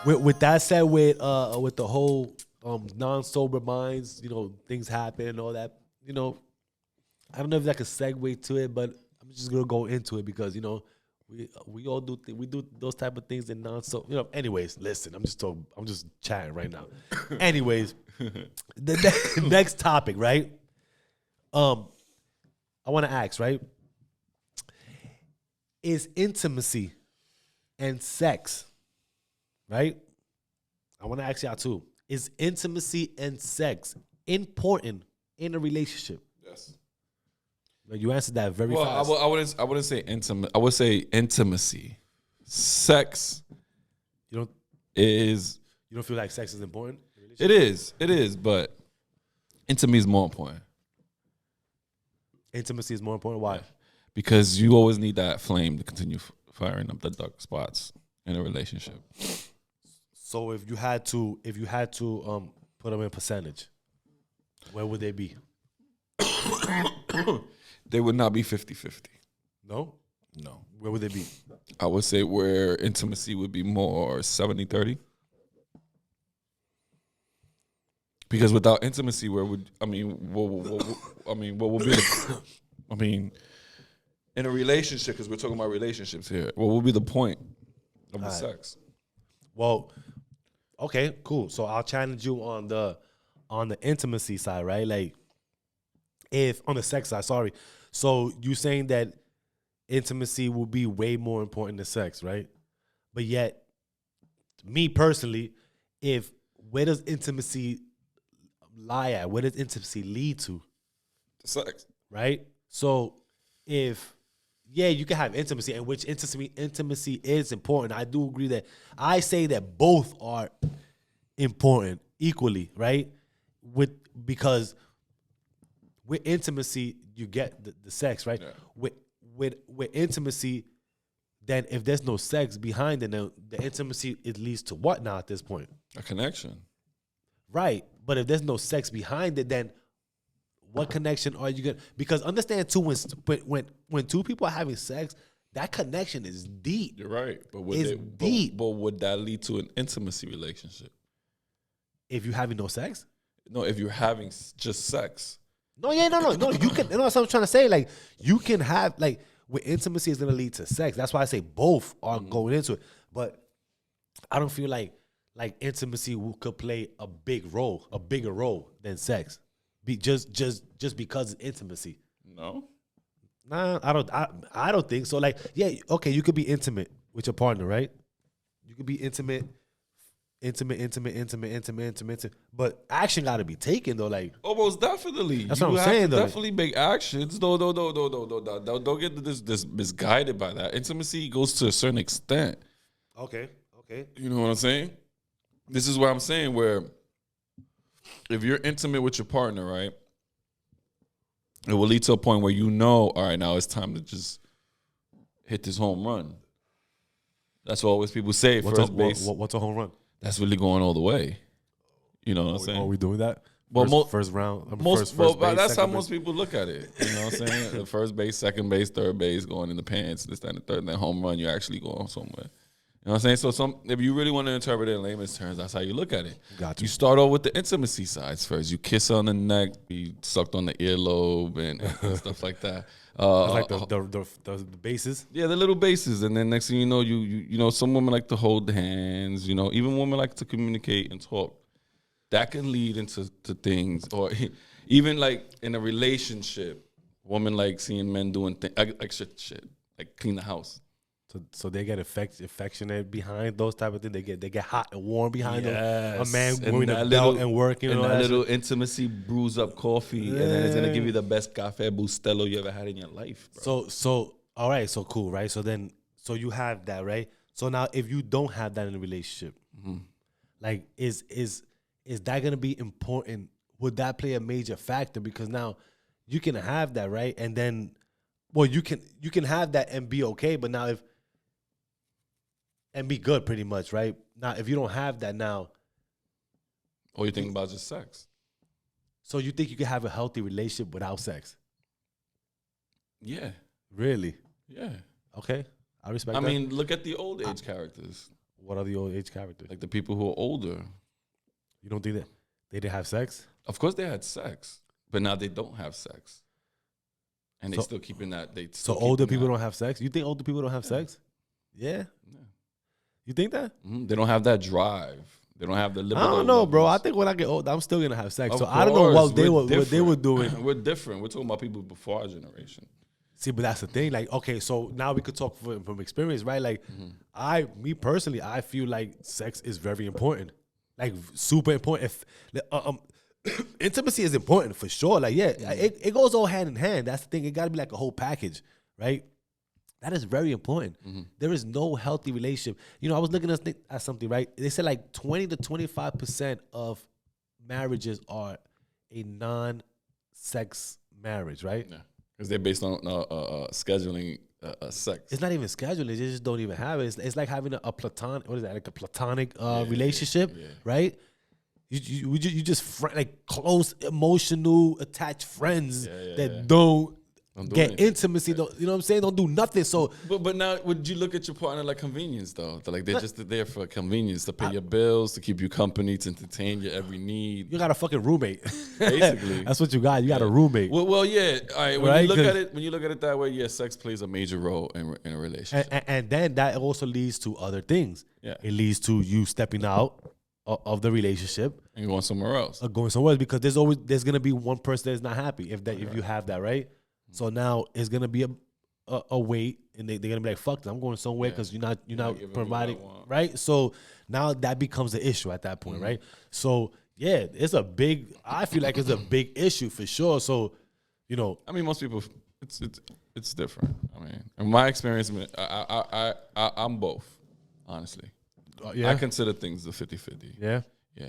With that said, with the whole non-sober minds, things happen and all that. I don't know if that could segue to it, but I'm just gonna go into it because we all do we do those type of things in non-sober. Anyways, listen, I'm just chatting right now. Anyways, the next topic, right? I want to ask, right? Is intimacy and sex, right? I want to ask y'all too. Is intimacy and sex important in a relationship? Yes. You answered that very fast. I wouldn't say intimate. I would say intimacy. Sex You don't feel like sex is important? It is, but intimacy is more important. Intimacy is more important. Why? because you always need that flame to continue firing up the dark spots in a relationship. So if you had to put them in percentage, where would they be? They would not be 50-50. No? No. Where would they be? I would say where intimacy would be more 70-30. Because without intimacy, where would what would be the, in a relationship, because we're talking about relationships here, what would be the point of the sex? Well, okay, cool. So I'll challenge you on the intimacy side, right? Like, if on the sex side, sorry. So you saying that intimacy will be way more important than sex, right? But yet, me personally, where does intimacy lie at? Where does intimacy lead to? Sex. Right? So you can have intimacy, and which intimacy is important. I do agree that I say that both are important equally, right? Because with intimacy, you get the sex, right? Yeah. With intimacy, then if there's no sex behind it, then the intimacy, it leads to what now at this point? A connection. Right. But if there's no sex behind it, then what connection are you gonna? Because understand too, when two people are having sex, that connection is deep. You're right. But deep. But would that lead to an intimacy relationship? If you're having no sex? No, if you're having just sex. No. You can. You know what I'm trying to say? Like, you can have, like, with intimacy is gonna lead to sex. That's why I say both are going into it. But I don't feel like intimacy could play a bigger role than sex. Just because it's intimacy. No. Nah, I don't think so. Like, yeah, okay, you could be intimate with your partner, right? You could be intimate. But action got to be taken though. Like, almost definitely. That's what I'm saying though. Definitely make actions. Don't get this misguided by that. Intimacy goes to a certain extent. Okay. You know what I'm saying? This is what I'm saying, where if you're intimate with your partner, right, it will lead to a point where all right, now it's time to just hit this home run. That's what always people say. First base. What's a home run? That's really going all the way. You know what I'm saying? Are we doing that? Well, first round. Most first base, that's how base. most people look at it. You know what I'm saying? The first base, second base, third base, going in the pants, this, that, and the third, and then home run, you're actually going somewhere. You know what I'm saying? So if you really want to interpret it in layman's terms, that's how you look at it. Gotcha. You start off with the intimacy sides first. You kiss on the neck, you sucked on the earlobe, and stuff like that. Like the bases. Yeah, the little bases, and then next thing you know, you know, some women like to hold hands. You know, even women like to communicate and talk. That can lead into things, or even like in a relationship, women like seeing men doing things like shit, like clean the house. So they get affectionate behind those type of things. They get hot and warm behind them. A man wearing a belt and working. And all that little shit. intimacy brews up coffee, and then it's gonna give you the best cafe bustelo you ever had in your life, bro. So all right, so cool, right? So you have that, right? So now if you don't have that in a relationship, like is that gonna be important? Would that play a major factor? Because now you can have that, right? And then, well, you can have that and be okay, but now and be good pretty much, right? Now, if you don't have that now. Or you think about just sex. So you think you can have a healthy relationship without sex? Yeah. Really? Yeah. Okay. I respect that. I mean, look at the old age characters. What are the old age characters? Like the people who are older. You don't think that they didn't have sex? Of course they had sex, but now they don't have sex. And they're still keeping that. So older people don't have sex? You think older people don't have sex? Yeah? You think that? Mm-hmm. They don't have that drive. They don't have the liberty. I don't know, bro. I think when I get old, I'm still gonna have sex. Of so course, I don't know what they were doing. We're different. We're talking about people before our generation. See, but that's the thing. Like, okay, so now we could talk from experience, right? Like, me personally, I feel like sex is very important, like super important. Intimacy is important for sure. Like, yeah, it goes all hand in hand. That's the thing. It got to be like a whole package, right? That is very important. There is no healthy relationship. You know, I was looking at something, right? They said like 20 to 25% of marriages are a non-sex marriage, right? Yeah. Because they're based on scheduling sex. It's not even scheduled. They just don't even have it. It's like having a platonic. What is that? Like a platonic relationship, right? You just like close, emotional, attached friends that don't get anything. intimacy. Don't, you know what I'm saying? Don't do nothing. So But now, would you look at your partner like convenience though? Like they're just there for convenience, to pay your bills, to keep you company, to entertain your every need. you got a fucking roommate. Basically, That's what you got. You got a roommate. well, yeah. All right. When Right? you look at it that way, yeah, sex plays a major role in a relationship. And then that also leads to other things. Yeah. It leads to you stepping out of the relationship, And going somewhere else. or going somewhere else, because there's gonna be one person that's not happy if you have that, right? So now it's gonna be a wait, and they're gonna be like, "Fuck, I'm going somewhere because you're not giving me providing, what I want. right?" So now that becomes the issue at that point, right? So yeah, I feel like it's a big issue for sure. So, you know, I mean, most people, it's different. I mean, in my experience, I'm both, honestly. yeah, I consider things a 50-50. yeah. Yeah.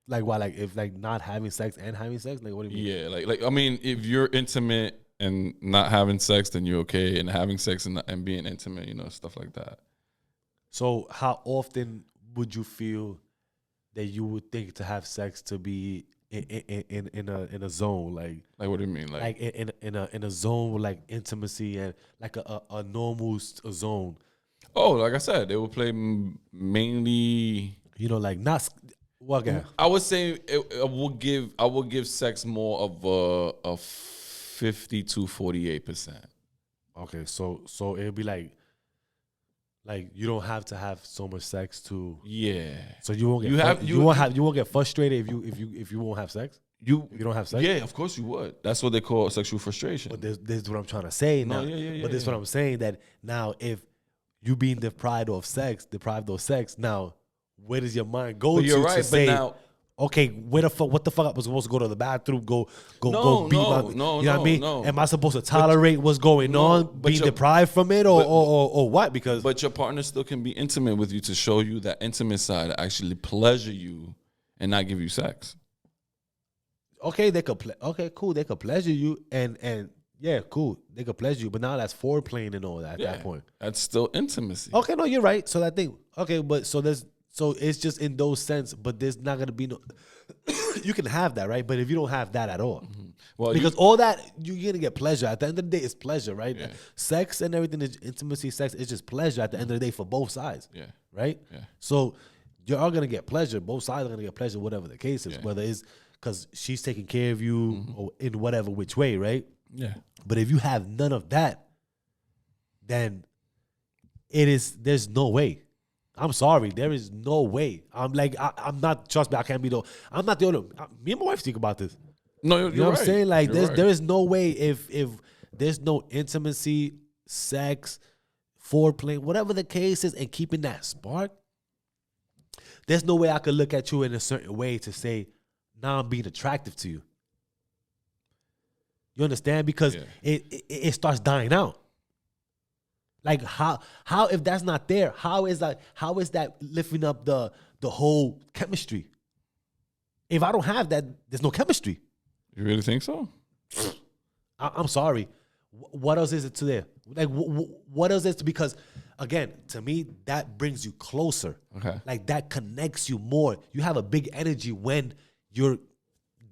Like why? Like if like not having sex and having sex, like what do you mean? Yeah, like I mean, if you're intimate and not having sex, then you're okay, and having sex and being intimate, stuff like that. So how often would you feel that you would think to have sex to be in a zone, like Like, what do you mean? Like in a zone with like intimacy and like a normal zone, like I said, they will play mainly. you know, like not what guy? I would say I will give sex more of a 50 to 48%. Okay, so it'd be like you don't have to have so much sex to. Yeah. So you won't get you won't get frustrated if you won't have sex. If you don't have sex. Yeah, of course you would. That's what they call sexual frustration. But this is what I'm trying to say now. But this is what I'm saying, that now if you being deprived of sex, now where does your mind go But you're to right, but say, now- okay, what the fuck I was supposed to go to the bathroom, go beat No, my, no, you know what I mean? no. Am I supposed to tolerate what's going on, but being your- deprived from it, or what? Because But your partner still can be intimate with you to show you that intimate side, to actually pleasure you and not give you sex. okay, they could okay, cool, they could pleasure you, and yeah, cool, they could pleasure you, but now that's foreplaying and all that at that point. That's still intimacy. Okay, no, you're right. So that thing, okay, but so it's just in those sense, but there's not gonna be no. You can have that, right? But if you don't have that at all, Well, because all that you're gonna get pleasure. At the end of the day, it's pleasure, right? Yeah. Sex and everything is intimacy. Sex is just pleasure at the end of the day for both sides. Yeah. Right. Yeah. So you're all gonna get pleasure. Both sides are gonna get pleasure, whatever the case is. Whether it's because she's taking care of you or in whatever which way, right? Yeah. But if you have none of that, then there's no way. I'm sorry, there is no way. I'm not, trust me, I can't be I'm not the only, me and my wife speak about this. No, You know what I'm saying? Like You're right. there is no way if there's no intimacy, sex, foreplay, whatever the case is, and keeping that spark, there's no way I could look at you in a certain way to say, now I'm being attractive to you. You understand? Because it starts dying out. Like how if that's not there, how is that lifting up the whole chemistry? If I don't have that, there's no chemistry. You really think so? I'm sorry. What else is it to there? Like what else is it? Because again, to me, that brings you closer. Okay. Like that connects you more. You have a big energy when you're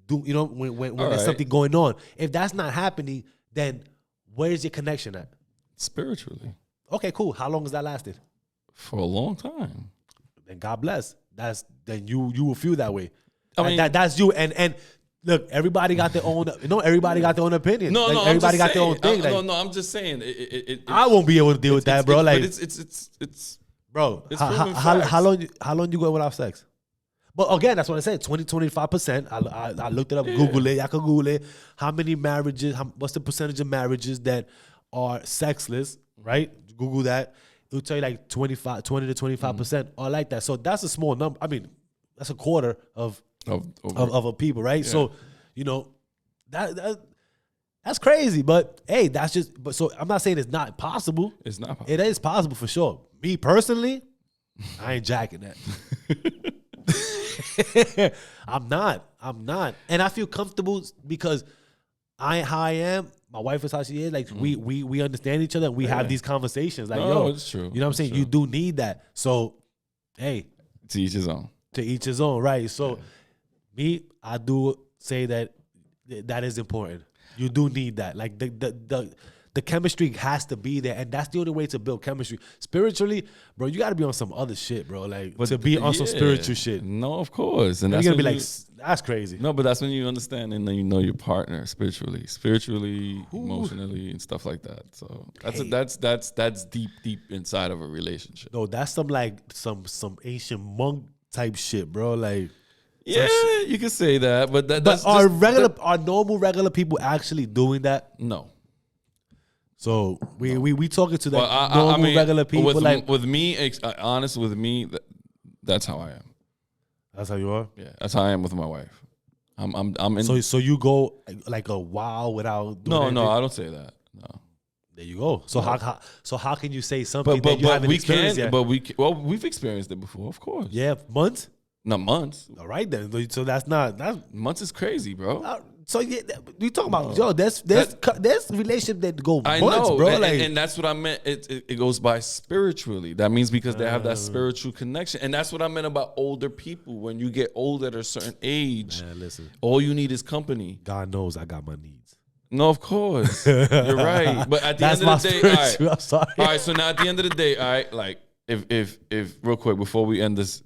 when there's right. something going on. If that's not happening, then where's your connection at? Spiritually. Okay, cool. How long has that lasted? For a long time. Then God bless. Then you will feel that way. I mean- that's you. And look, everybody got their own. Everybody got their own opinion. No, Like, no, everybody I'm got just their own saying. thing. No, I'm just saying. I won't be able to deal with that, bro. Like, but it's bro, it's how proven long you go without sex? But again, that's what I said. 25%. I looked it up. Google it. I could Google it. How many marriages? What's the percentage of marriages that are sexless? Right. Google that. It'll tell you like 20 to 25% or like that. So that's a small number. I mean, that's a quarter of a people, right? So, that's crazy. But hey, that's just. But so I'm not saying it's not possible. It's not possible. It is possible for sure. Me personally, I ain't jacking that. I'm not. And I feel comfortable because I ain't how I am. My wife is how she is. Like we understand each other. We have these conversations. Like, No, yo, it's true. You know what I'm saying? You do need that. So, hey, To each his own. to each his own, right? So, me, I do say that that is important. You do need that. Like the chemistry has to be there, and that's the only way to build chemistry. Spiritually, bro, you got to be on some other shit, bro. Like to be on some spiritual shit. No, of course. And You're that's gonna be when like, that's crazy. no, but that's when you understand and then you know your partner spiritually, emotionally, and stuff like that. So that's deep inside of a relationship. No, that's some ancient monk type shit, bro. Like, Yeah, you can say that, but that's are just, are normal regular people actually doing that? no. So we talking to that Well, normal regular people. with me, honest with me, that's how I am. That's how you are. Yeah, that's how I am with my wife. I'm in. So you go like a while without doing anything? No, I don't say that. No. There you go. So how can you say something that you haven't experienced yet? Well, we've experienced it before, of course. Yeah, months. Not months. All right then. So that's Months is crazy, bro. so yeah, we talking about yo. There's relationship that go months, I know, bro. and that's what I meant. It goes by spiritually. That means because they have that spiritual connection, and that's what I meant about older people. When you get older at a certain age, man, listen, all you need is company. God knows I got my needs. No, of course, you're right. But at the end of the day, all right. I'm sorry. All right. So now at the end of the day, all right, like if real quick before we end this,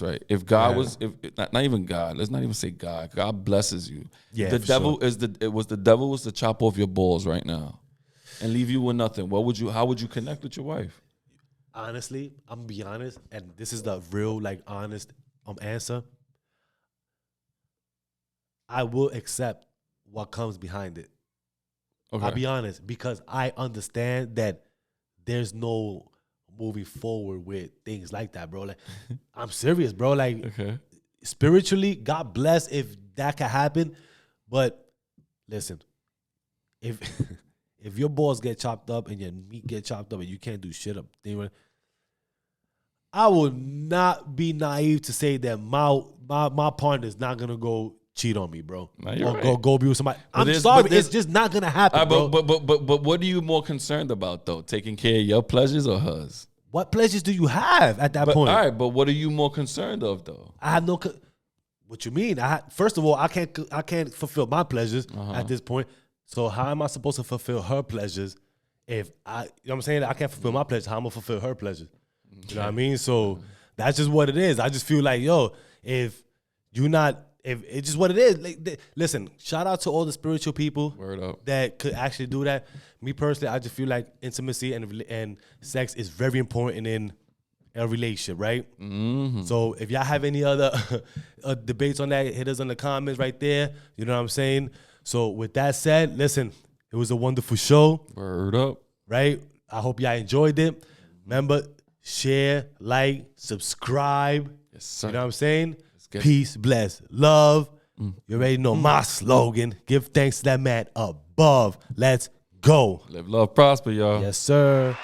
right? If God was, if not even God, let's not even say God. God blesses you. Yeah, the for devil sure. the devil was to chop off your balls right now, and leave you with nothing. How would you connect with your wife? Honestly, I'm gonna be honest, and this is the real like honest answer. I will accept what comes behind it. Okay. I'll be honest, because I understand that there's no moving forward with things like that, bro. Like, I'm serious, bro. Like, Okay. spiritually, God bless if that can happen. But listen, if if your balls get chopped up and your meat get chopped up and you can't do shit up, I will not be naive to say that my partner is not gonna go cheat on me, bro. No, you're or right. go be with somebody. But I'm there's- sorry, but there's- it's just not gonna happen, bro. But what are you more concerned about though? Taking care of your pleasures or hers? What pleasures do you have at that But, point? all right, but what are you more concerned of though? I have no. What you mean? First of all, I can't fulfill my pleasures at this point. So how am I supposed to fulfill her pleasures if you know what I'm saying? I can't fulfill my pleasures. How am I fulfill her pleasures? You know what I mean? So that's just what it is. I just feel like, yo, if it's just what it is. Like, listen, shout out to all the spiritual people Word up. that could actually do that. Me personally, I just feel like intimacy and sex is very important in a relationship, right? Mm-hmm. So if y'all have any other debates on that, hit us in the comments right there. You know what I'm saying? So with that said, listen, it was a wonderful show, Word up. right? I hope y'all enjoyed it. Remember, share, like, subscribe. Yes, sir. You know what I'm saying? get it. Peace, bless, love. You already know my slogan. Give thanks to that man above. Let's go. Live, love, prosper, y'all. Yes, sir.